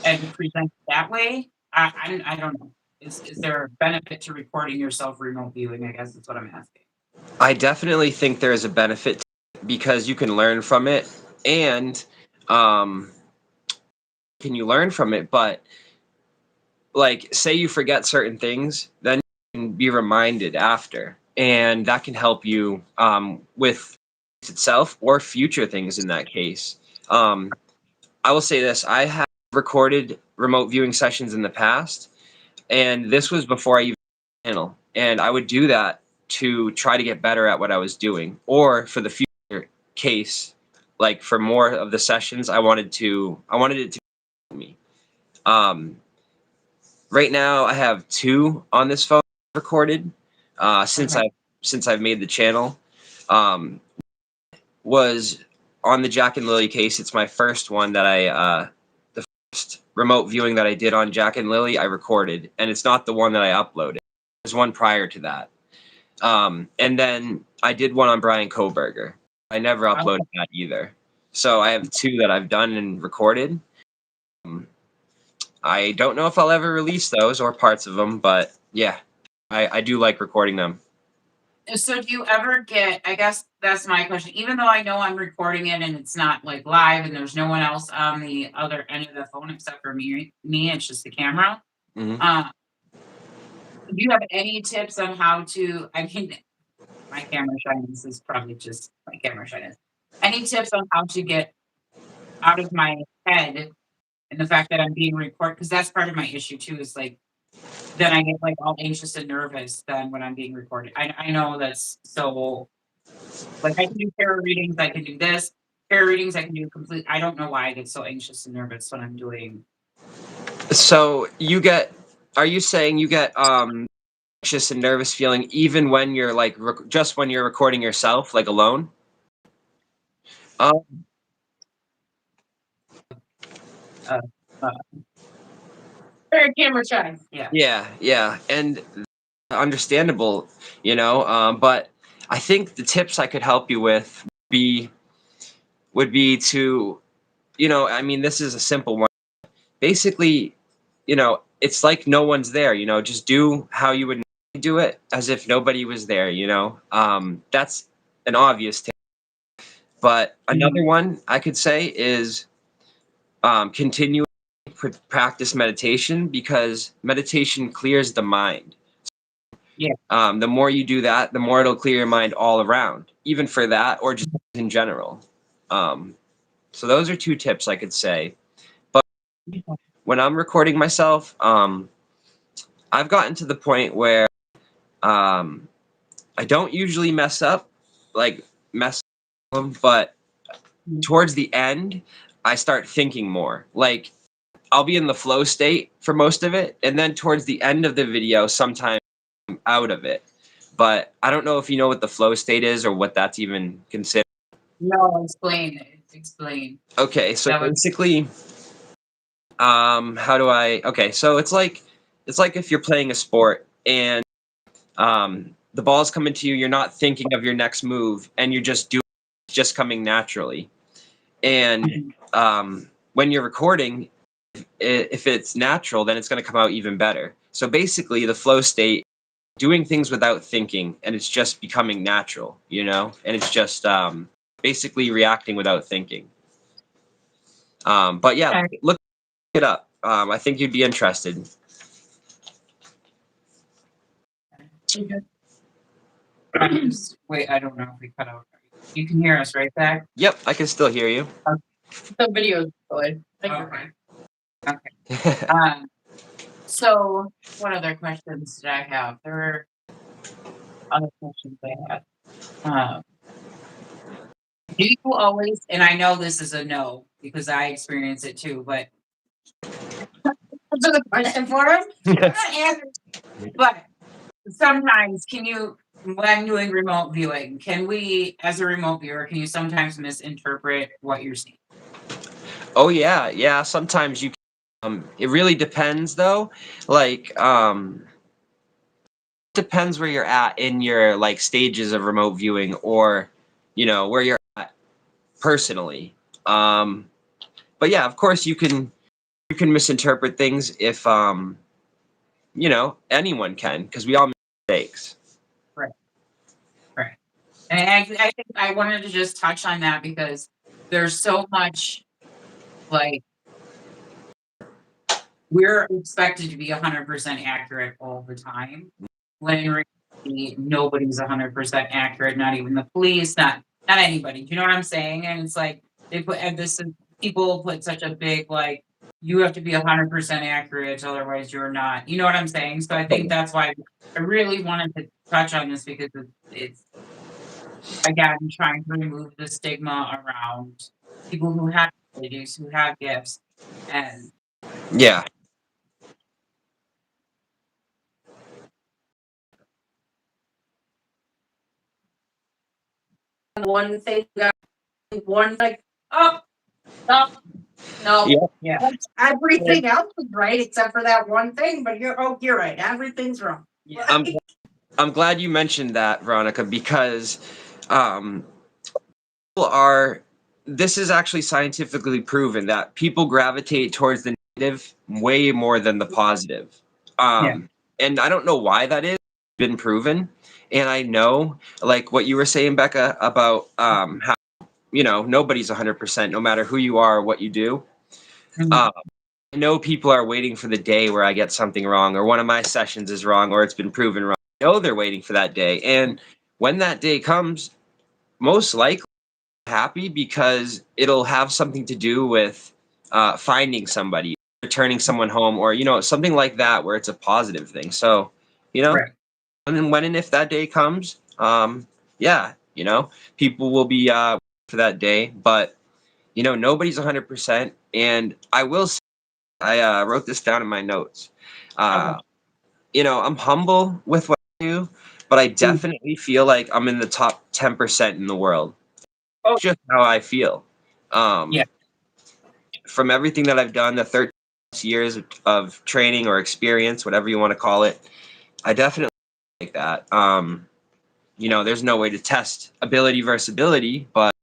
and present that way. I don't know. Is there a benefit to recording yourself remote viewing? I guess that's what I'm asking. I definitely think there is a benefit to it because you can learn from it, and can you learn from it? But like, say you forget certain things, then you can be reminded after, and that can help you with itself or future things in that case. I will say this: I have recorded remote viewing sessions in the past, and this was before I even channel, and I would do that to try to get better at what I was doing, or for the future case, like for more of the sessions, I wanted it to be me. Right now, I have 2 on this phone recorded since Okay. I've made the channel. Was on the Jack and Lily case. It's my first one that the first remote viewing that I did on Jack and Lily, I recorded, and it's not the one that I uploaded. There's one prior to that. And then I did one on Brian Koberger. I never uploaded that either. So I have 2 that I've done and recorded. I don't know if I'll ever release those or parts of them, but yeah, I do like recording them. So do you ever get, I guess that's my question, even though I know I'm recording it and it's not like live and there's no one else on the other end of the phone except for me, it's just the camera. Mhm. Do you have any tips on how to, I mean, my camera shyness is probably just my camera shyness. Any tips on how to get out of my head and the fact that I'm being recorded? Because that's part of my issue too, is like, then I get like all anxious and nervous then when I'm being recorded. I know that's so, like, I can do tarot readings, I can do this. Tarot readings, I can do complete. I don't know why I get so anxious and nervous when I'm doing. So are you saying you get anxious and nervous feeling even when you're like just when you're recording yourself, like alone? Um, Uh, uh, Very camera shy. Yeah. yeah, and understandable, but I think the tips I could help you with would be to, I mean, this is a simple one. Basically, it's like no one's there, just do how you would do it as if nobody was there, that's an obvious tip. But another one I could say is continue practice meditation, because meditation clears the mind. Yeah. The more you do that, the more it'll clear your mind all around, even for that or just in general. So those are 2 tips I could say. But when I'm recording myself, I've gotten to the point where I don't usually mess up, but towards the end, I start thinking more. Like, I'll be in the flow state for most of it, and then towards the end of the video, sometimes I'm out of it. But I don't know if you know what the flow state is or what that's even considered. No, explain it. Explain. Okay, so That was- basically, how do I? Okay, so it's like if you're playing a sport and the ball's coming to you, you're not thinking of your next move, and you're just doing, it's just coming naturally. And when you're recording, if it's natural, then it's going to come out even better. So basically, the flow state, doing things without thinking, and it's just becoming natural, and it's just basically reacting without thinking. But yeah, Okay. look it up. I think you'd be interested. Wait, I don't know if we cut out. You can hear us, right, Zach? Yep, I can still hear you. The video's good. Okay. Okay. So what other questions did I have? There were other questions I had. Do you always, and I know this is a no because I experience it too, but answer the question for him. Not answer. But sometimes when doing remote viewing, can we, as a remote viewer, can you sometimes misinterpret what you're seeing? Oh yeah. Sometimes you. It really depends, though. Like, depends where you're at in your like stages of remote viewing, or where you're at personally. But yeah, of course you can misinterpret things if anyone can, because we all make mistakes. Right. Right. And I think I wanted to just touch on that because there's so much, like, we're expected to be 100% accurate all the time, when in reality, nobody's 100% accurate, not even the police, not anybody. Do you know what I'm saying? And it's like they put and this is people put such a big, like, you have to be 100% accurate, otherwise you're not. You know what I'm saying? So I think that's why I really wanted to touch on this, because it's again trying to remove the stigma around people who have abilities, who have gifts, and Yeah. One thing, one like, oh, no, no. Yeah. yeah. Everything else is right except for that one thing, but you're right. Everything's wrong. Yeah. I'm glad you mentioned that, Veronica, because people are. This is actually scientifically proven that people gravitate towards the negative way more than the positive. And I don't know why that is. It's been proven, and I know, like what you were saying, Becca, about how nobody's 100%, no matter who you are or what you do. Mhm. I know people are waiting for the day where I get something wrong, or one of my sessions is wrong, or it's been proven wrong. I know they're waiting for that day, and when that day comes, most likely happy, because it'll have something to do with finding somebody, returning someone home, or something like that, where it's a positive thing. So Right. when and if that day comes, yeah, people will be for that day, but nobody's 100%. And I will say, I wrote this down in my notes. I'm humble with what I do, but I definitely feel like I'm in the top 10% in the world. Oh. Just how I feel. Yeah. From everything that I've done, the 13 years of training or experience, whatever you want to call it, I definitely like that. There's no way to test ability versus ability, but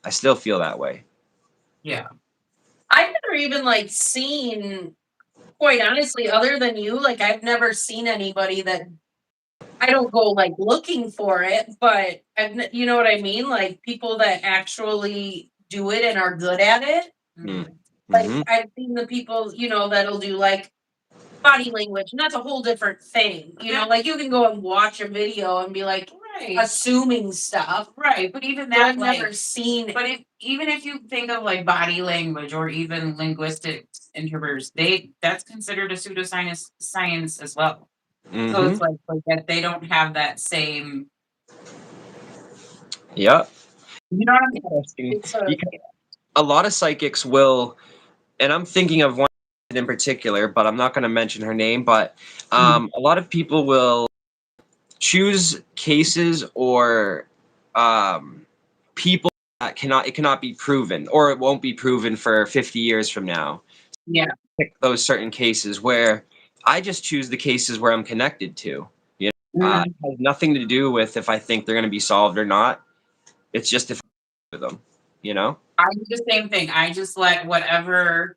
I still feel that way. Yeah. I've never even like seen, quite honestly, other than you, like I've never seen anybody that I don't go like looking for it, but you know what I mean? Like people that actually do it and are good at it. Mm. Like Mhm. I've seen the people, that'll do like body language, and that's a whole different thing. Like you can go and watch a video and be like Right. assuming stuff. Right. But even But that, I've never seen but even if you think of like body language or even linguistic interpreters, that's considered a pseudoscience science as well. So it's Mhm. like that they don't have that same, Yep. you know what I mean? Interesting. it's Because a lot of psychics will, and I'm thinking of one in particular, but I'm not going to mention her name. But a lot of people will choose cases or people that cannot be proven, or it won't be proven for 50 years from now. Yeah. Pick those certain cases where I just choose the cases where I'm connected to. It has nothing to do with if I think they're going to be solved or not. It's just if I them, I do the same thing. I just let whatever.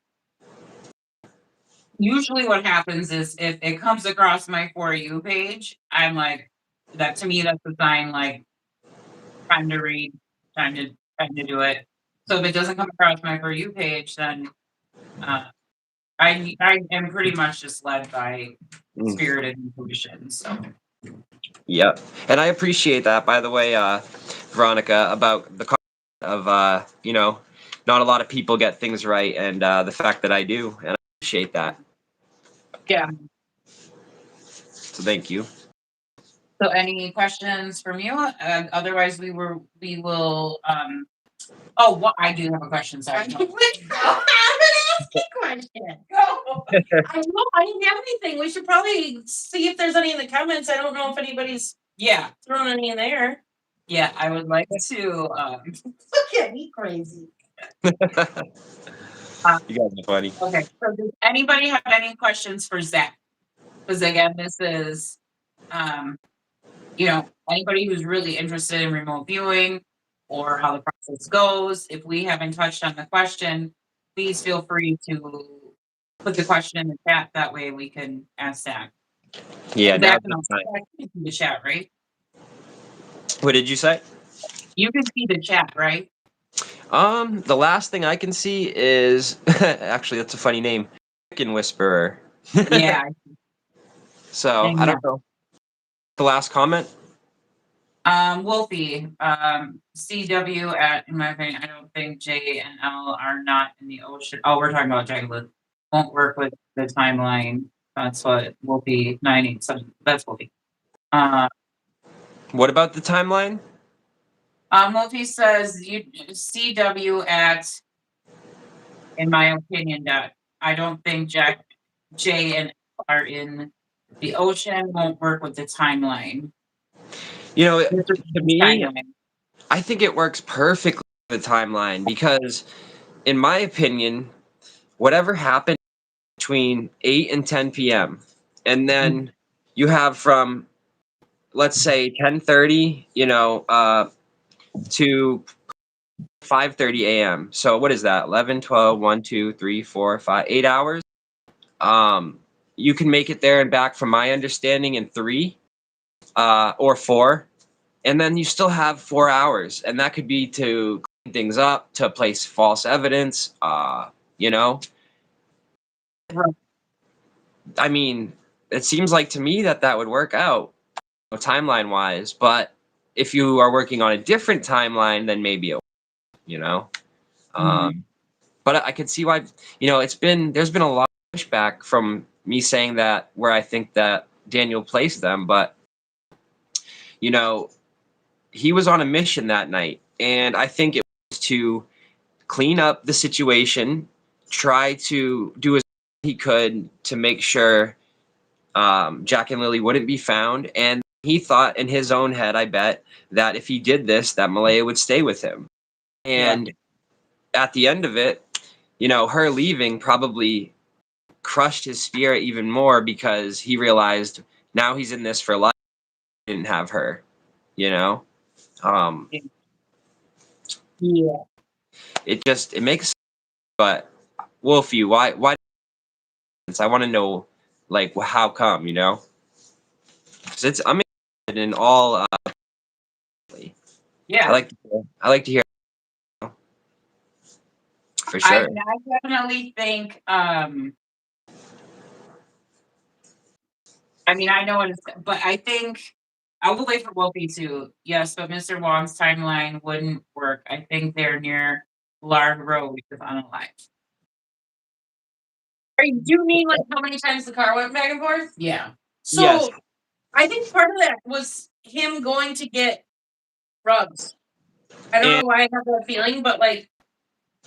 Usually, what happens is if it comes across my For You page, I'm like, that to me, that's a sign like time to read, time to do it. So if it doesn't come across my For You page, then uh, I am pretty much just led by spirit and intuition. So Yep. And I appreciate that, by the way, Veronica, about the of not a lot of people get things right, and the fact that I do, and I appreciate that. yeah. So thank you. So any questions from you? Otherwise, we will. Oh, what I do have a question. Sorry. I'm gonna ask a question. Go. I know I didn't have anything. We should probably see if there's any in the comments. I don't know if anybody's thrown any in there. Yeah, I would like to. Look at me crazy. You guys are funny. Okay. So does anybody have any questions for Zach? Because again, this is You know, anybody who's really interested in remote viewing or how the process goes, if we haven't touched on the question, please feel free to put the question in the chat. That way we can ask Zach. Yeah, And now Zach can also see the chat, right? what did you say? You can see the chat, right? The last thing I can see is actually that's a funny name, Chicken Whisperer. Yeah. So And I yeah. don't know. The last comment. Wolfie, CW at, in my opinion, I don't think J and L are not in the ocean. Oh, we're talking about Jacqueline. Won't work with the timeline. That's what Wolfie 987. That's Wolfie. What about the timeline? Wolfie says you CW at, in my opinion, that I don't think J and L are in the ocean. Won't work with the timeline. You know, With the to me, timeline. I think it works perfectly with the timeline because, in my opinion, whatever happened between 8 and 10 p.m. and then you have from, let's say, 10:30, to 5:30 a.m. So what is that? 11, 12, 1, 2, 3, 4, 5, 8 hours. You can make it there and back from my understanding in 3 or 4. And then you still have 4 hours, and that could be to clean things up, to place false evidence, you know. I mean, it seems like to me that would work out timeline wise, but if you are working on a different timeline, then maybe it, you know. But I could see why, there's been a lot of pushback from me saying that where I think that Daniel placed them, but he was on a mission that night, and I think it was to clean up the situation, try to do as he could to make sure Jack and Lily wouldn't be found, and he thought in his own head, I bet, that if he did this, that Malaya would stay with him. And at the end of it, her leaving probably crushed his spirit even more because he realized now he's in this for life. He didn't have her, you know. It makes sense, but Wolfie, why I want to know, like, how come, 'cause I'm interested in all. I like to hear, for sure. I definitely think, I mean, I know what it's, but I think I will wait for Wolfie too. Yes, but Mr. Wong's timeline wouldn't work. I think they're near Lard Road with unalive. Do you mean like how many times the car went back and forth? Yeah. So Yes. I think part of that was him going to get rugs. I don't know why I have that feeling, but like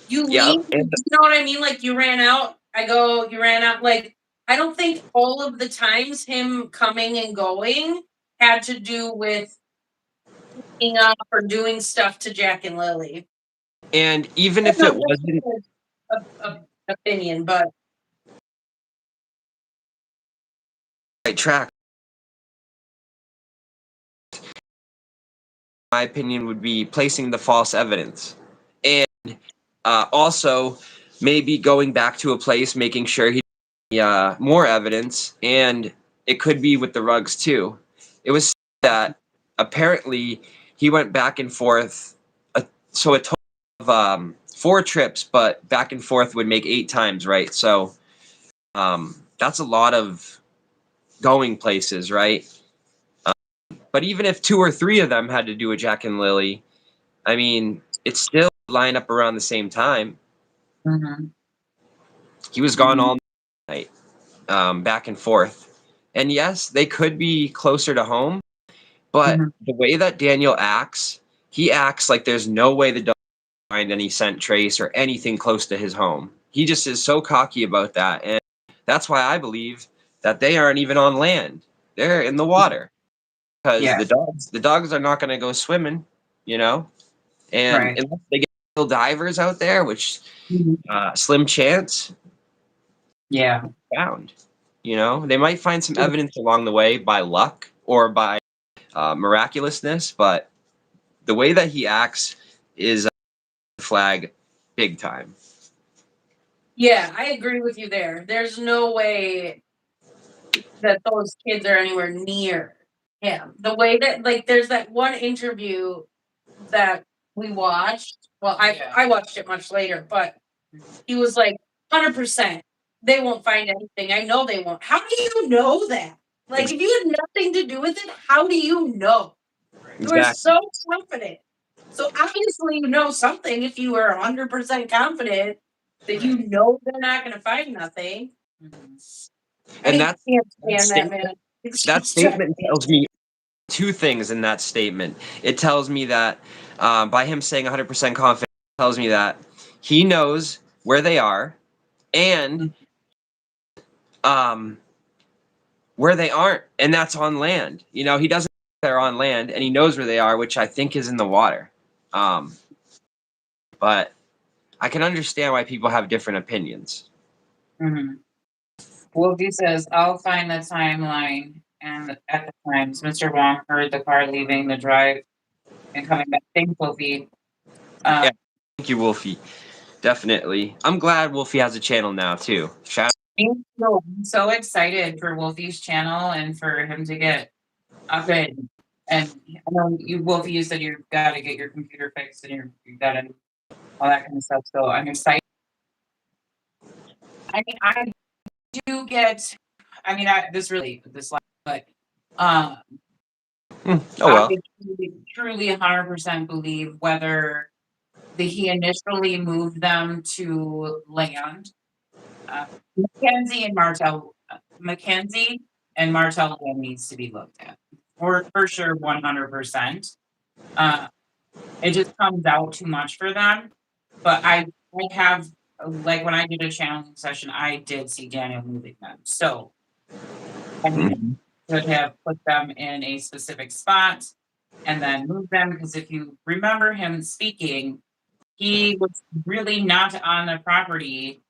you leave, you know what I mean? Like you ran out. You ran out. Like I don't think all of the times him coming and going had to do with picking up or doing stuff to Jack and Lily. And even if it wasn't opinion, but right track, my opinion would be placing the false evidence, and also maybe going back to a place, making sure he more evidence, and it could be with the rugs too. It was that apparently he went back and forth, so a total of 4 trips, but back and forth would make 8 times, right? So that's a lot of going places, right? But even if 2 or 3 of them had to do with Jack and Lily, I mean, it's still line up around the same time. He was gone all night, back and forth. And yes, they could be closer to home, but the way that Daniel acts, he acts like there's no way the dog will find any scent trace or anything close to his home. He just is so cocky about that. And that's why I believe that they aren't even on land. They're in the water. Because the dogs are not going to go swimming, and unless they get real divers out there, which slim chance, found. They might find some evidence along the way by luck, or by miraculousness, but the way that he acts is flag big time. Yeah, I agree with you there. There's no way that those kids are anywhere near him. The way that, like, there's that one interview that we watched. Well, I watched it much later, but he was like, 100%, they won't find anything. I know they won't. How do you know that? Like, if you had nothing to do with it, how do you know? You were so confident. So obviously you know something if you were 100% confident that you know they're not going to find nothing. And that can't stand that man. That statement tells me two things in that statement. It tells me that by him saying 100% confident, it tells me that he knows where they are and where they aren't, and that's on land. You know, he doesn't know they're on land, and he knows where they are, which I think is in the water. But I can understand why people have different opinions. Mm-hmm. Wolfie says, I'll find the timeline and at the times Mr. Wong heard the car leaving the drive and coming back. Thanks, Wolfie. Yeah, thank you, Wolfie. Definitely. I'm glad Wolfie has a channel now too. I'm so excited for Wolfie's channel and for him to get up and I know you, Wolfie, you said you've got to get your computer fixed and you got to all that kind of stuff. So I'm excited. I mean, I do get. I mean, this life, but Oh well. I truly 100% believe whether he initially moved them to land. Mackenzie and Martell land needs to be looked at for sure, 100%. It just comes out too much for them. But I have, like, when I did a channeling session, I did see Daniel moving them. So I mean, could have put them in a specific spot and then move them, because if you remember him speaking, he was really not on the property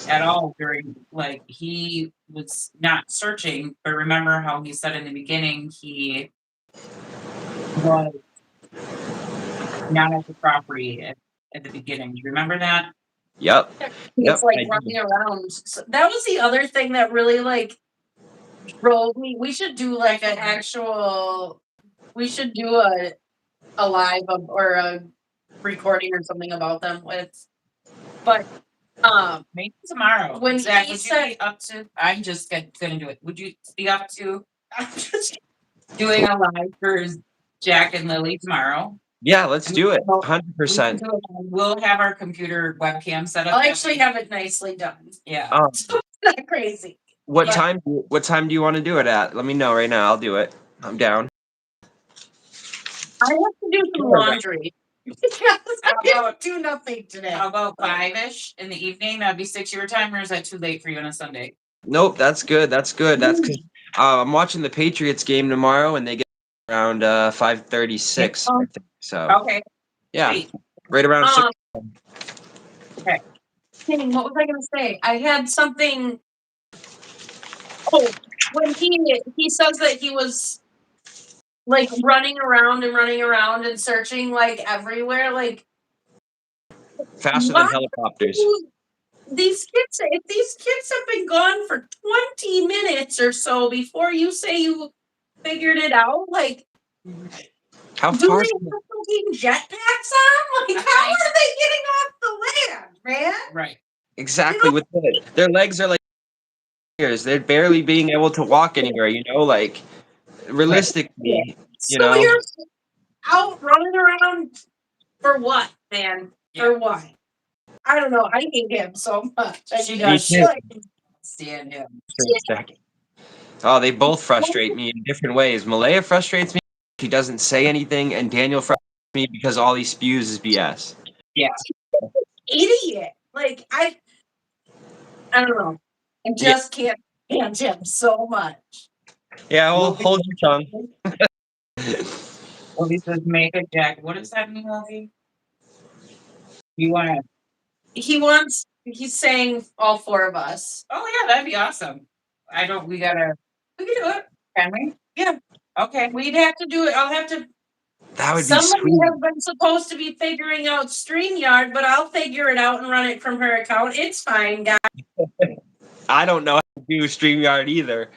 at all during, like, he was not searching. But remember how he said in the beginning he was not at the property at the beginning. Do you remember that? Yep. It's like running around. So that was the other thing that really, like, drove me. We should do like an actual. We should do a live or a recording or something about them with. But maybe tomorrow. When Zach, he would said, you be up to? I'm just gonna do it. Would you be up to? I'm just doing a live for Jack and Lily tomorrow. Yeah, let's do it. 100%. We'll have our computer webcam set up. I'll actually have it nicely done. Yeah. It's not crazy. What time do you want to do it at? Let me know right now. I'll do it. I'm down. I have to do some laundry. Because I didn't do nothing today. How about 5-ish in the evening? That'd be 6 your time, or is that too late for you on a Sunday? Nope, that's good. That's good. That's because I'm watching the Patriots game tomorrow, and they get around 5:36. I think. So okay. Yeah, Sweet. right around 6. Okay. What was I going to say? I had something. Oh, when he says that he was like running around and searching like everywhere, like Faster than helicopters. If these kids have been gone for 20 minutes or so before you say you figured it out, like, how do far? they have fucking jetpacks on? Like, how are they getting off the land, man? Right. Exactly. With their legs are like ears. They're barely being able to walk anywhere. You know, like realistically, you know. You're out running around for what, man? For what? I don't know. I hate him so much. She does. Me too. Stand him. Oh, they both frustrate me in different ways. Malaya frustrates me. He doesn't say anything, and Daniel frustrates me because all he spews is BS. Yeah. Idiot. Like, I don't know. I just can't stand him so much. Yeah, well, hold your tongue. Wolfie says, make a Jack. What does that mean, Wolfie? You want to? He's saying all four of us. Oh, yeah, that'd be awesome. We can do it. Can we? Yeah. Okay, we'd have to do it. I'll have to. That would be Somebody sweet. has been supposed to be figuring out StreamYard, but I'll figure it out and run it from her account. It's fine, guys. I don't know how to do StreamYard either.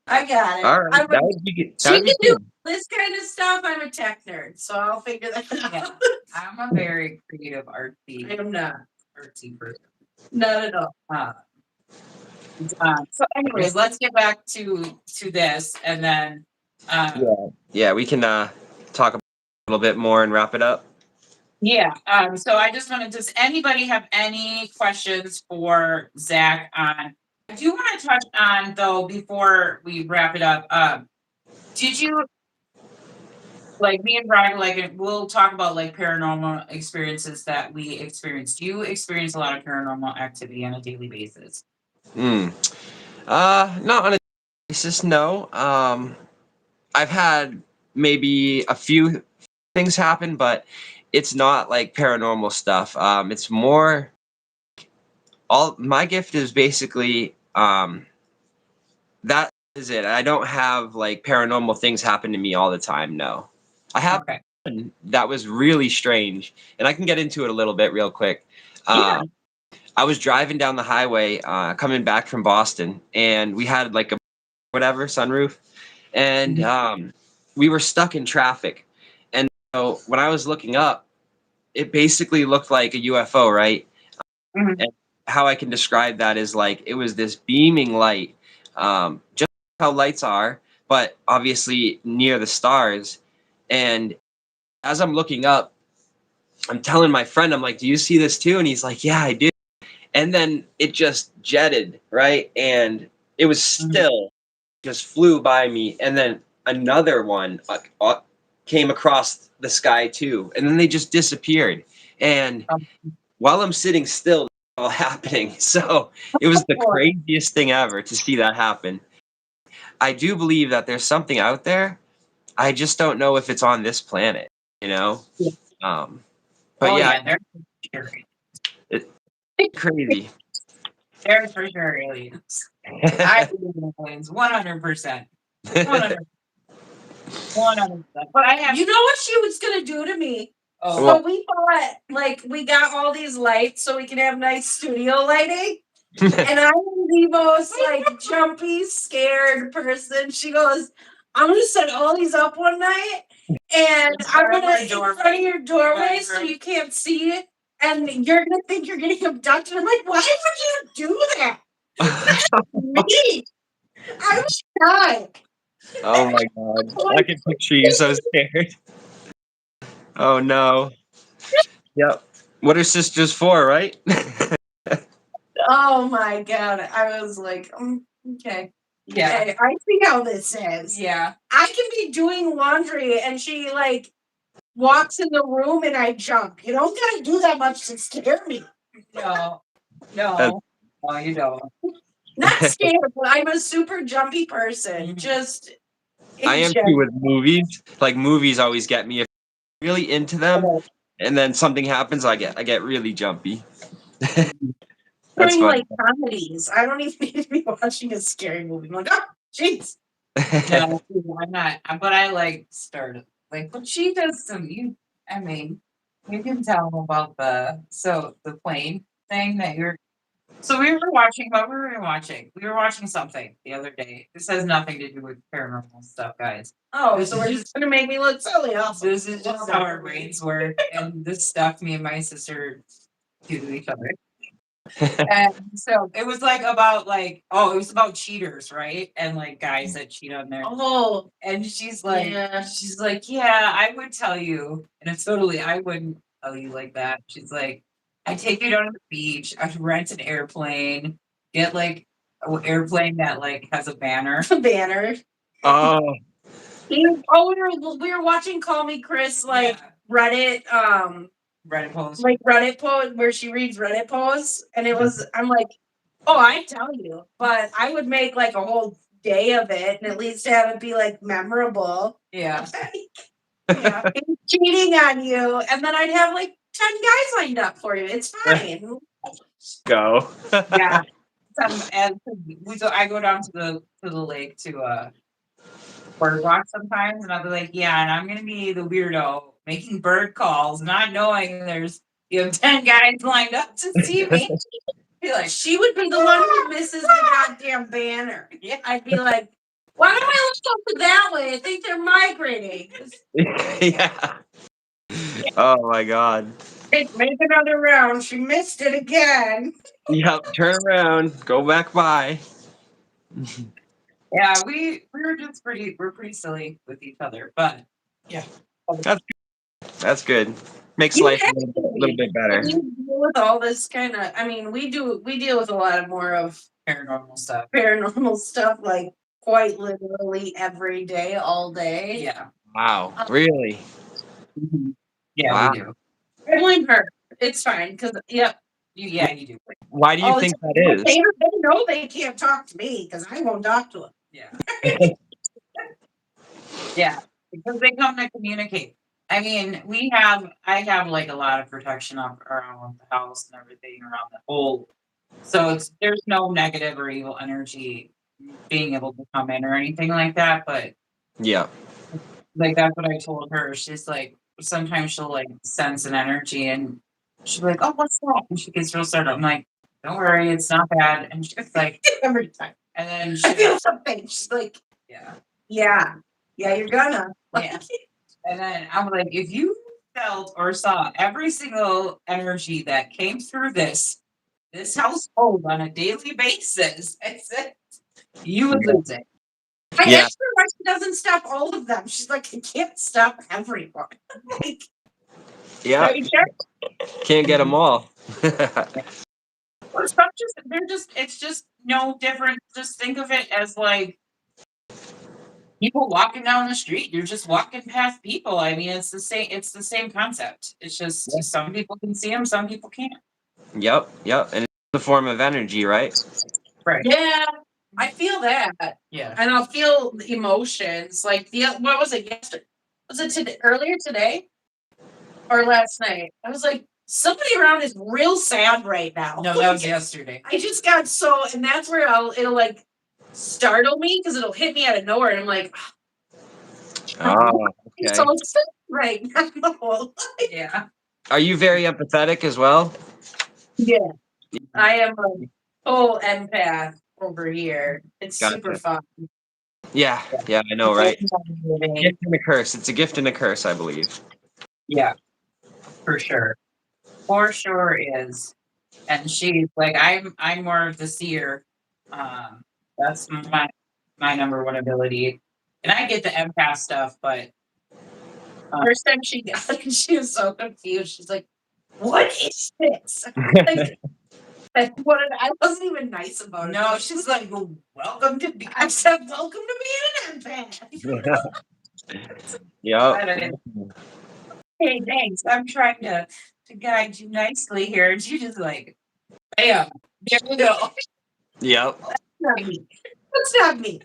I got it. All right, that would be good. She can do this kind of stuff. I'm a tech nerd, so I'll figure that out. Yeah. I'm a very creative artsy. I am not. Artsy person. Not at all. So anyways, let's get back to this and then Yeah, we can talk a little bit more and wrap it up. yeah. So I just wanted, does anybody have any questions for Zach on? I do want to touch on though before we wrap it up. Did you like me and Brian? Like we'll talk about like paranormal experiences that we experienced. Do you experience a lot of paranormal activity on a daily basis? Not on a basis, no. I've had maybe a few things happen, but it's not like paranormal stuff. It's more all my gift is basically that is it. I don't have like paranormal things happen to me all the time. No, I have one that was really strange, and I can get into it a little bit real quick. Yeah. I was driving down the highway, coming back from Boston, and we had like a whatever sunroof, and we were stuck in traffic. And so when I was looking up, it basically looked like a UFO, right? Mhm. And how I can describe that is like it was this beaming light, just how lights are, but obviously near the stars. And as I'm looking up, I'm telling my friend, I'm like, "Do you see this too?" And he's like, "Yeah, I do." And then it just jetted, right? And it was still just flew by me. And then another one came across the sky too. And then they just disappeared. And while I'm sitting still, it's all happening. So it was the craziest thing ever to see that happen. I do believe that there's something out there. I just don't know if it's on this planet, you know? But they're scary. it's crazy. They're for sure aliens. I believe in aliens, 100%. 100%. But I have. You know what she was gonna do to me? Oh, So we bought, like, we got all these lights so we can have nice studio lighting. And I'm the most, like, jumpy, scared person. She goes, I'm gonna set all these up one night, and I'm gonna in front of your doorway so you can't see it, and you're gonna think you're getting abducted. I'm like, why would you do that? That's me. I was shocked. Oh my god. I can picture you so scared. Oh no. Yep. What are sisters for, right? Oh my god. I was like, okay. yeah. Okay, I see how this is. Yeah. I can be doing laundry and she like walks in the room and I jump. You don't gotta do that much to scare me. No. No. No, you don't. Not scared, but I'm a super jumpy person. Just I am too with movies. Like movies always get me. If I'm really into them, and then something happens, I get really jumpy. That's doing funny. like comedies. I don't even need to be watching a scary movie. I'm like, oh, jeez. No, I'm not. But I like started like, but she does some. I mean, you can tell about the plane thing that you're. So we were watching. What were we watching? We were watching something the other day. This has nothing to do with paranormal stuff, guys. Oh, so we're just gonna make me look silly. Also, This is just how our brains work, and this stuff me and my sister do to each other. And so it was like about like it was about cheaters, right? And like guys that cheat on their and she's like yeah, I would tell you, and it's totally I wouldn't tell you like that. She's like, I take you down to the beach, I'd rent an airplane, get like an airplane that like has a banner. banner. Oh. We were watching Call Me Chris, like Reddit, Reddit post. like Reddit post where she reads Reddit posts, and it was I'm like, oh, I'd tell you, but I would make like a whole day of it and at least have it be like memorable. Yeah. Yeah, cheating on you, and then I'd have like 10 guys lined up for you. It's fine. Go. Yeah. I go down to the lake to bird watch sometimes, and I'll be like, yeah, and I'm gonna be the weirdo making bird calls, not knowing there's 10 guys lined up to see me. Be like, She would be the one who misses the goddamn banner. yeah, I'd be like, why don't I look over that way? I think they're migrating. Yeah. Oh my God. Make another round. She missed it again. Yep. Turn around. Go back by. yeah, we're pretty silly with each other, but yeah. That's good. Makes You life a have little bit better. You deal with all this kind of. I mean, we deal with a lot of more of Paranormal stuff, like quite literally every day, all day. Yeah. Wow. Really? Mhm. Yeah, Wow. we do. I blame her. It's fine because You do. Why do you think that is? They know they can't talk to me because I won't talk to them. Yeah. Yeah, because they come to communicate. I mean, I have like a lot of protection up around the house and everything around the whole. So there's no negative or evil energy being able to come in or anything like that. But Yeah. like that's what I told her. She's like, sometimes she'll like sense an energy and she'll be like, "Oh, what's that?" And she gets real startled. I'm like, "Don't worry, it's not bad." And she's like, Every time. and then I feel something. She's like, yeah. yeah, you're gonna. Yeah. And then I'm like, if you felt or saw every single energy that came through this household on a daily basis, I said, you would lose it. I Yeah. asked her why she doesn't stop all of them. She's like, I can't stop everyone. Like, Yeah. Can't get them all. Well, some it's just no different. Just think of it as like people walking down the street. You're just walking past people. I mean, it's the same concept. It's just some people can see them, some people can't. Yep. And it's a form of energy, right? Right. yeah, I feel that. Yeah. And I'll feel the emotions. Like what was it yesterday? Was it earlier today? Or last night? I was like, somebody around is real sad right now. No, that was yesterday. I just got and that's where it'll like startle me because it'll hit me out of nowhere, and I'm like, Oh, I'm okay. so upset right now. Yeah. Are you very empathetic as well? Yeah, I am a full empath over here. It's Gotcha. super fun. Yeah, I know, right? Yeah, Gift and a curse. It's a gift and a curse, I believe. for sure. For sure is. And she's like, I'm more of the seer. That's my number one ability. And I get the empath stuff, but First time she got it, she was so confused. She's like, "What is this?" Like, I wasn't even nice about it. no, she's like, well, welcome to be. I said, "Welcome to being an empath." Yep. Hey, thanks. I'm trying to guide you nicely here. And she just like, bam, there we go. Yep. Not me. That's not me.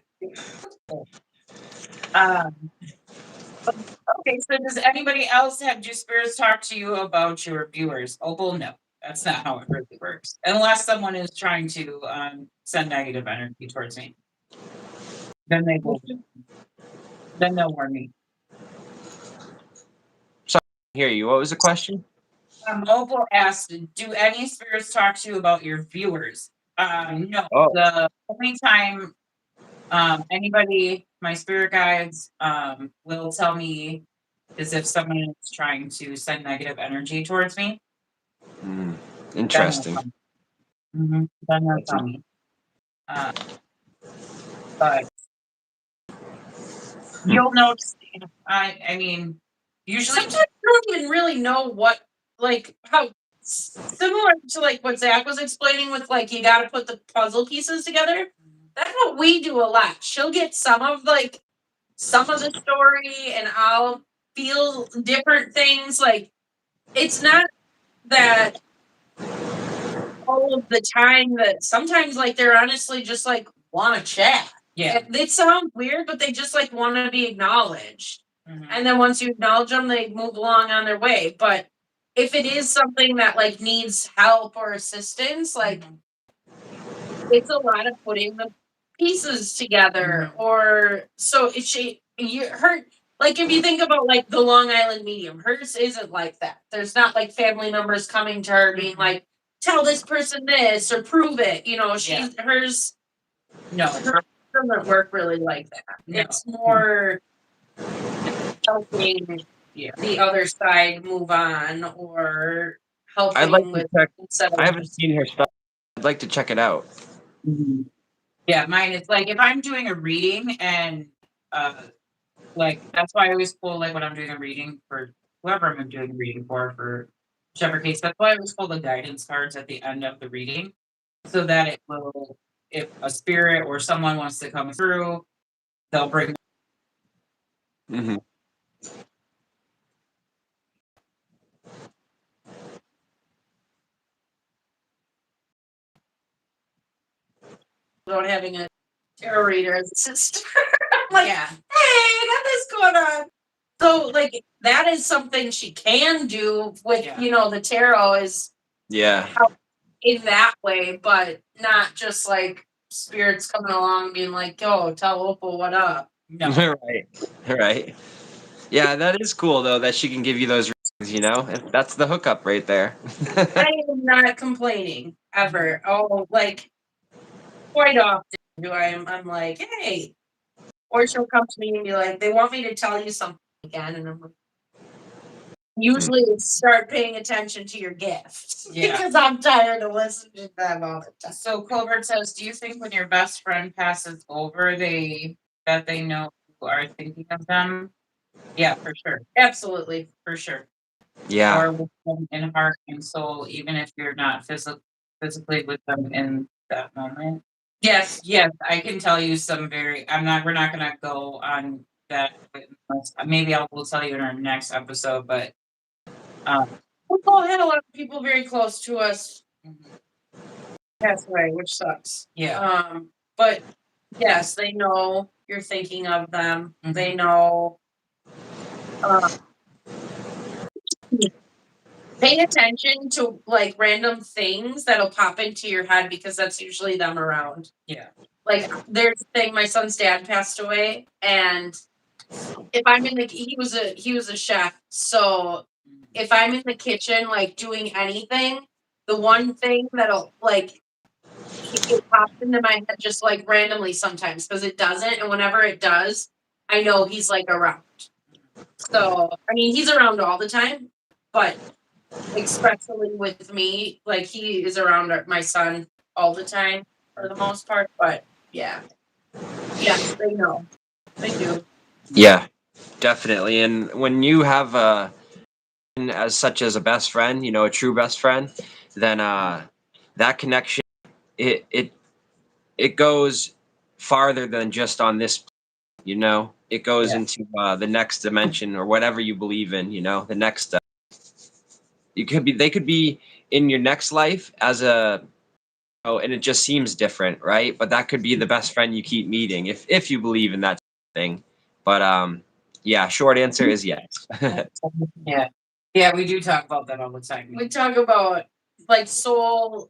Okay, so does anybody else do spirits talk to you about your viewers? Oh, well, no, that's not how it really works. Unless someone is trying to send negative energy towards me, then they'll warn me. Hear you. What was the question? Opal asked, do any spirits talk to you about your viewers? No. Oh. The only time anybody, my spirit guides, will tell me is if someone is trying to send negative energy towards me. Interesting. Then they'll tell me. But you'll notice, I mean, usually Sometimes you don't even really know what, like, how similar to like what Zach was explaining with like you got to put the puzzle pieces together. That's what we do a lot. She'll get some of the story, and I'll feel different things. Like, it's not that all of the time, that sometimes like they're honestly just like want to chat. Yeah. It sounds weird, but they just like want to be acknowledged. Mhm. And then once you acknowledge them, they move along on their way. But if it is something that like needs help or assistance, like it's a lot of putting the pieces together, or so like if you think about like the Long Island medium, hers isn't like that. There's not like family members coming to her being like, tell this person this or prove it. You know, hers doesn't work really like that. No. It's more helping the other side move on, or helping I'd like to with check. instead of I haven't seen her stuff. I'd like to check it out. Yeah, mine is like if I'm doing a reading and like that's why I always pull like when I'm doing a reading for whoever I'm doing a reading for whichever case. That's why I always pull the guidance cards at the end of the reading, so that it will, if a spirit or someone wants to come through, they'll bring. Mm-hmm. About having a tarot reader as a sister. I'm like, Yeah. hey, I got this going on. So, like, that is something she can do with, Yeah. you know, the tarot is Yeah. in that way, but not just like spirits coming along being like, yo, tell Opal what up. No. Right. Yeah, that is cool though that she can give you those readings, you know? That's the hookup right there. I am not complaining ever. Oh, like, quite often I'm like, hey. Or she'll come to me and be like, they want me to tell you something again. And I'm like, usually start paying attention to your gift. Yeah. Because I'm tired of listening to them all the time. So Colbert says, do you think when your best friend passes over, that they know you are thinking of them? Yeah, for sure. Absolutely. For sure. Yeah. Or with them in heart and soul, even if you're not physically with them in that moment. Yes, I can tell you some we're not gonna go on that. Maybe we'll tell you in our next episode, but We've all had a lot of people very close to us pass away, which sucks. yeah. But yes, they know you're thinking of them. Mhm. They know. Pay attention to like random things that'll pop into your head because that's usually them around. Yeah. Like there's a thing, my son's dad passed away, and if I'm in the he was a chef, so if I'm in the kitchen like doing anything, the one thing that'll like it pops into my head just like randomly sometimes because it doesn't, and whenever it does, I know he's like around. So I mean he's around all the time, but especially with me, like he is around my son all the time for the most part. But yeah, yes, they know, they do. Yeah, definitely. And when you have as such as a best friend, you know, a true best friend, then that connection it goes farther than just on this, you know. It goes into the next dimension or whatever you believe in, you know, the next they could be in your next life as a and it just seems different, right? But that could be the best friend you keep meeting if you believe in that thing. But yeah, short answer is yes. Yeah, we do talk about that all the time. We talk about like soul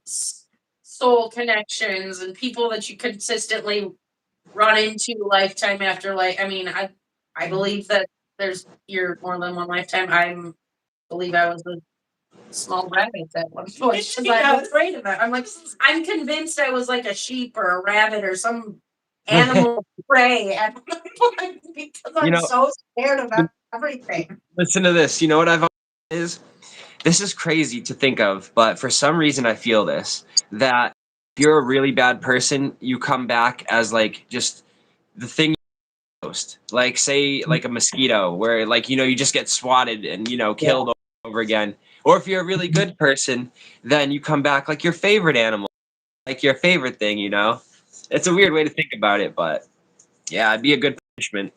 connections and people that you consistently run into lifetime after life. I mean, I believe that you're more than one lifetime. Believe I was a small rabbit at one point because I'm afraid of it. I'm convinced I was like a sheep or a rabbit or some animal of prey at one point because I'm so scared of everything. Listen to this. You know what I've is this is crazy to think of, but for some reason I feel this that if you're a really bad person, you come back as like just the thing most. Like say like a mosquito where like you know you just get swatted and you know killed over again. Or if you're a really good person, then you come back like your favorite animal, like your favorite thing, you know? It's a weird way to think about it, but yeah, it'd be a good punishment.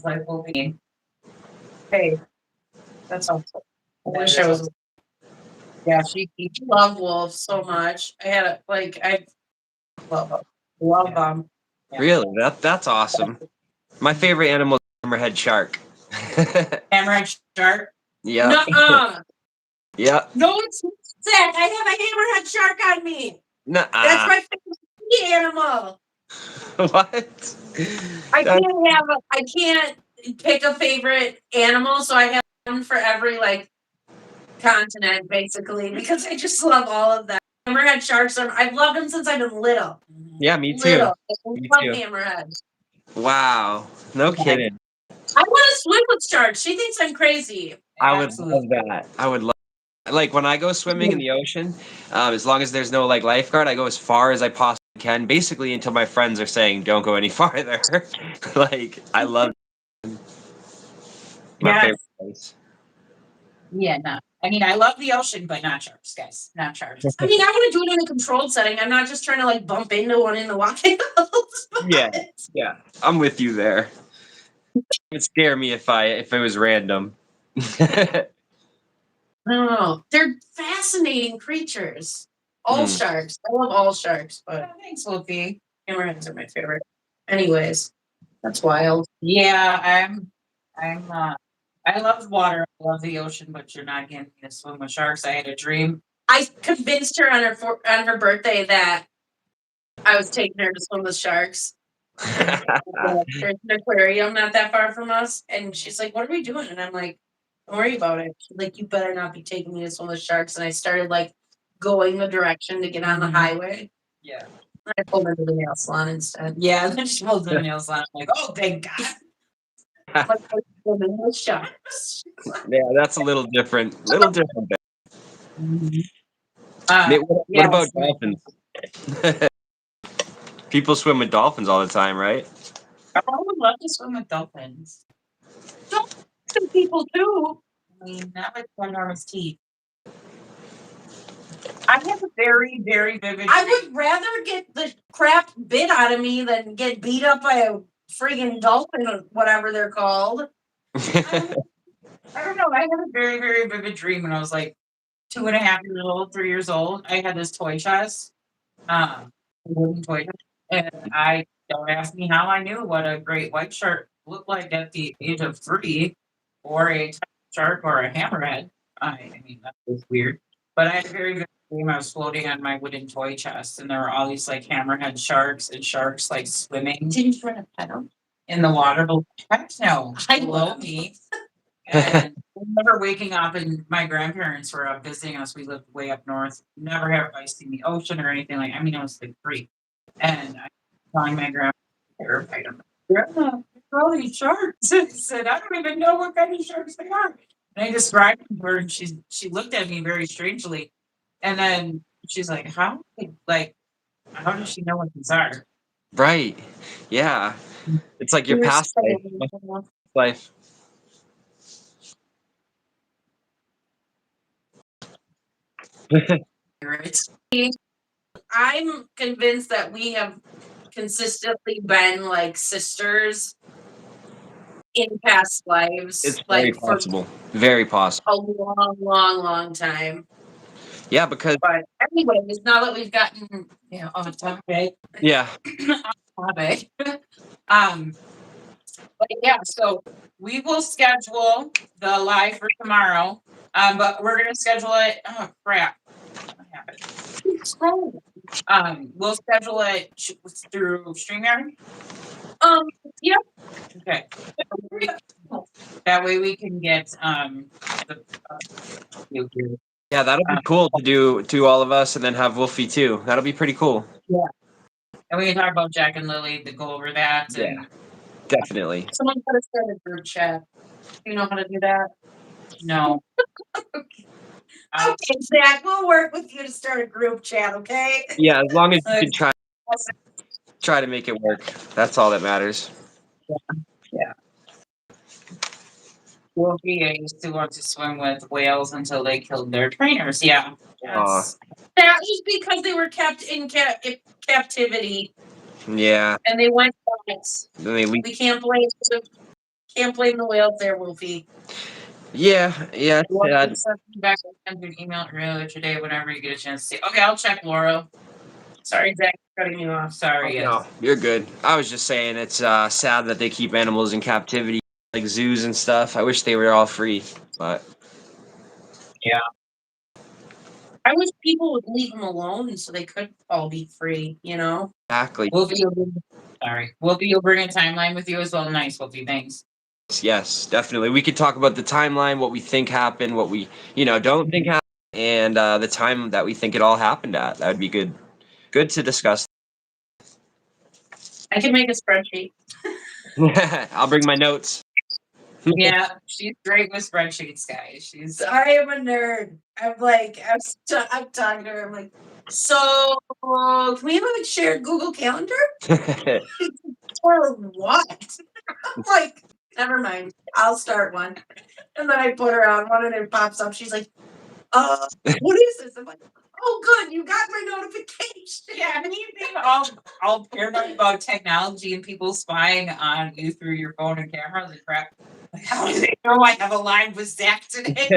Like will be hey, that's awesome. I wish I was yeah, she loved wolves so much. I love them. Really? That's awesome. My favorite animal is hammerhead shark. Hammerhead shark? Yeah. Nuh-uh. Yeah. No, it's Zach, I have a hammerhead shark on me. That's Nuh-uh. my favorite animal. What? I can't pick a favorite animal, so I have one for every like continent basically because I just love all of them. Hammerhead sharks I've loved them since I've been little. Yeah, me too. Little. I Me love too. hammerheads. Wow. No kidding. I want to swim with sharks. She thinks I'm crazy. I would love that. I would love like when I go swimming in the ocean, as long as there's no like lifeguard, I go as far as I possibly can, basically until my friends are saying don't go any farther. Like I love my Yes. favorite place. Yeah, no. I mean, I love the ocean, but not sharks, guys. Not sharks. I mean, I want to do it in a controlled setting. I'm not just trying to like bump into one in the wild. Yeah, yeah, I'm with you there. It would scare me if it was random. I don't know. They're fascinating creatures. All sharks. I love all sharks, but Thanks, Wolfie. hammerheads are my favorite. Anyways, that's wild. Yeah, I love water. I love the ocean, but you're not getting me to swim with sharks. I had a dream. I convinced her on her birthday that I was taking her to swim with sharks. There's an aquarium not that far from us, and she's like, "What are we doing?" And I'm like, "Don't worry about it." She's like, "You better not be taking me to swim with sharks." And I started like going the direction to get on the highway. Yeah. I pulled into the nail salon instead. Yeah, then she pulled the nails on. I'm like, oh, thank God. Like, I was swimming with sharks. Yeah, that's a little different. Little different. Nate, what yes. about dolphins? People swim with dolphins all the time, right? I would love to swim with dolphins. Some people too. I mean, not with enormous teeth. I have a very, very vivid. I would rather get the crap bit out of me than get beat up by a friggin' dolphin or whatever they're called. I don't know. I had a very, very vivid dream when I was like 2.5 years old, 3 years old. I had this toy chest, a wooden toy chest, and don't ask me how I knew what a great white shark looked like at the age of 3, or a tiger shark, or a hammerhead. I mean, that was weird. But I had a very vivid dream. I was floating on my wooden toy chest, and there were all these like hammerhead sharks and sharks like swimming. Didn't you try to pet them? In the water below. Heck no, below me. And I remember waking up and my grandparents were up visiting us. We lived way up north. Never have I seen the ocean or anything like. I mean, it was the creek. And I telling my grandma, terrified of Grandma, there are all these sharks. I said, I don't even know what kind of sharks they are. And I described them to her, and she looked at me very strangely. And then she's like, how does she know what these are? Right. Yeah. It's like your past life. I'm convinced that we have consistently been like sisters in past lives. It's very like possible. Very possible. a long, long, long time. Yeah, because But anyways, now that we've gotten on topic. yeah. topic. But yeah, so we will schedule the live for tomorrow. But we're gonna schedule it. Oh crap! What happened? We'll schedule it through StreamYard. Yep. Okay. That way we can get Yeah, that'll be cool to do all of us and then have Wolfie too. That'll be pretty cool. Yeah. And we can talk about Jack and Lily to go over that. Yeah. And Definitely. Someone gotta start a group chat. You know how to do that? no. Okay, Zach, we'll work with you to start a group chat, okay? Yeah, as long as you can try to make it work. That's all that matters. Yeah. Wolfie, I used to want to swim with whales until they killed their trainers. Yeah. Yes. That was because they were kept in captivity. Yeah. And they went nuts. Then they leave. We can't blame the whales there, Wolfie. Yeah. Back and an email earlier today whenever you get a chance to see. Okay, I'll check, Laura. Sorry, Zach, cutting you off. Sorry. No, you're good. I was just saying it's sad that they keep animals in captivity, like zoos and stuff. I wish they were all free, but yeah. I wish people would leave them alone so they could all be free, you know? Exactly. Wolfie will bring a timeline with you as well. Nice, Wolfie. Thanks. Yes, definitely. We could talk about the timeline, what we think happened, what we, don't think happened, and the time that we think it all happened at. That would be good. Good to discuss. I can make a spreadsheet. I'll bring my notes. Yeah, she's great with spreadsheets, guys. She's I am a nerd. I'm talking to her. I'm like, so can we have a shared Google Calendar? Or what? I'm like, never mind. I'll start one. And then I put her on one and it pops up. She's like, what is this? I'm like, oh good, you got my notification. yeah, me being all paranoid about technology and people spying on you through your phone and cameras and crap. Like, how do they know I have a line with Zach today?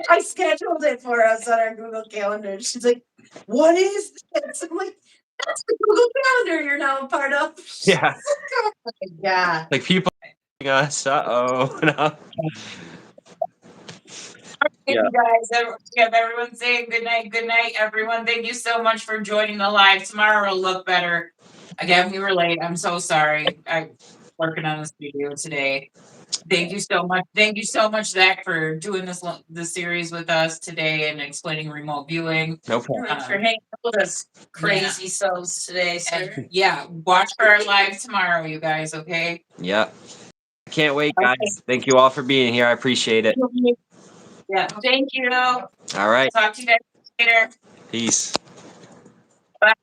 I scheduled it for us on our Google Calendar. She's like, what is this? I'm like, that's the Google Calendar you're now a part of. Yeah. Yeah. Like people us. Uh-oh. No. Thank you guys. We have everyone saying good night, everyone. Thank you so much for joining the live. Tomorrow will look better. Again, we were late. I'm so sorry. I'm working on this video today. Thank you so much. Thank you so much, Zach, for doing this series with us today and explaining remote viewing. No problem. Thanks for hanging out with us crazy souls today, sir. And, yeah, watch for our live tomorrow, you guys, okay? Yeah. Can't wait, guys. Thank you all for being here. I appreciate it. Yeah. Thank you. All right. Talk to you guys later. Peace. Bye.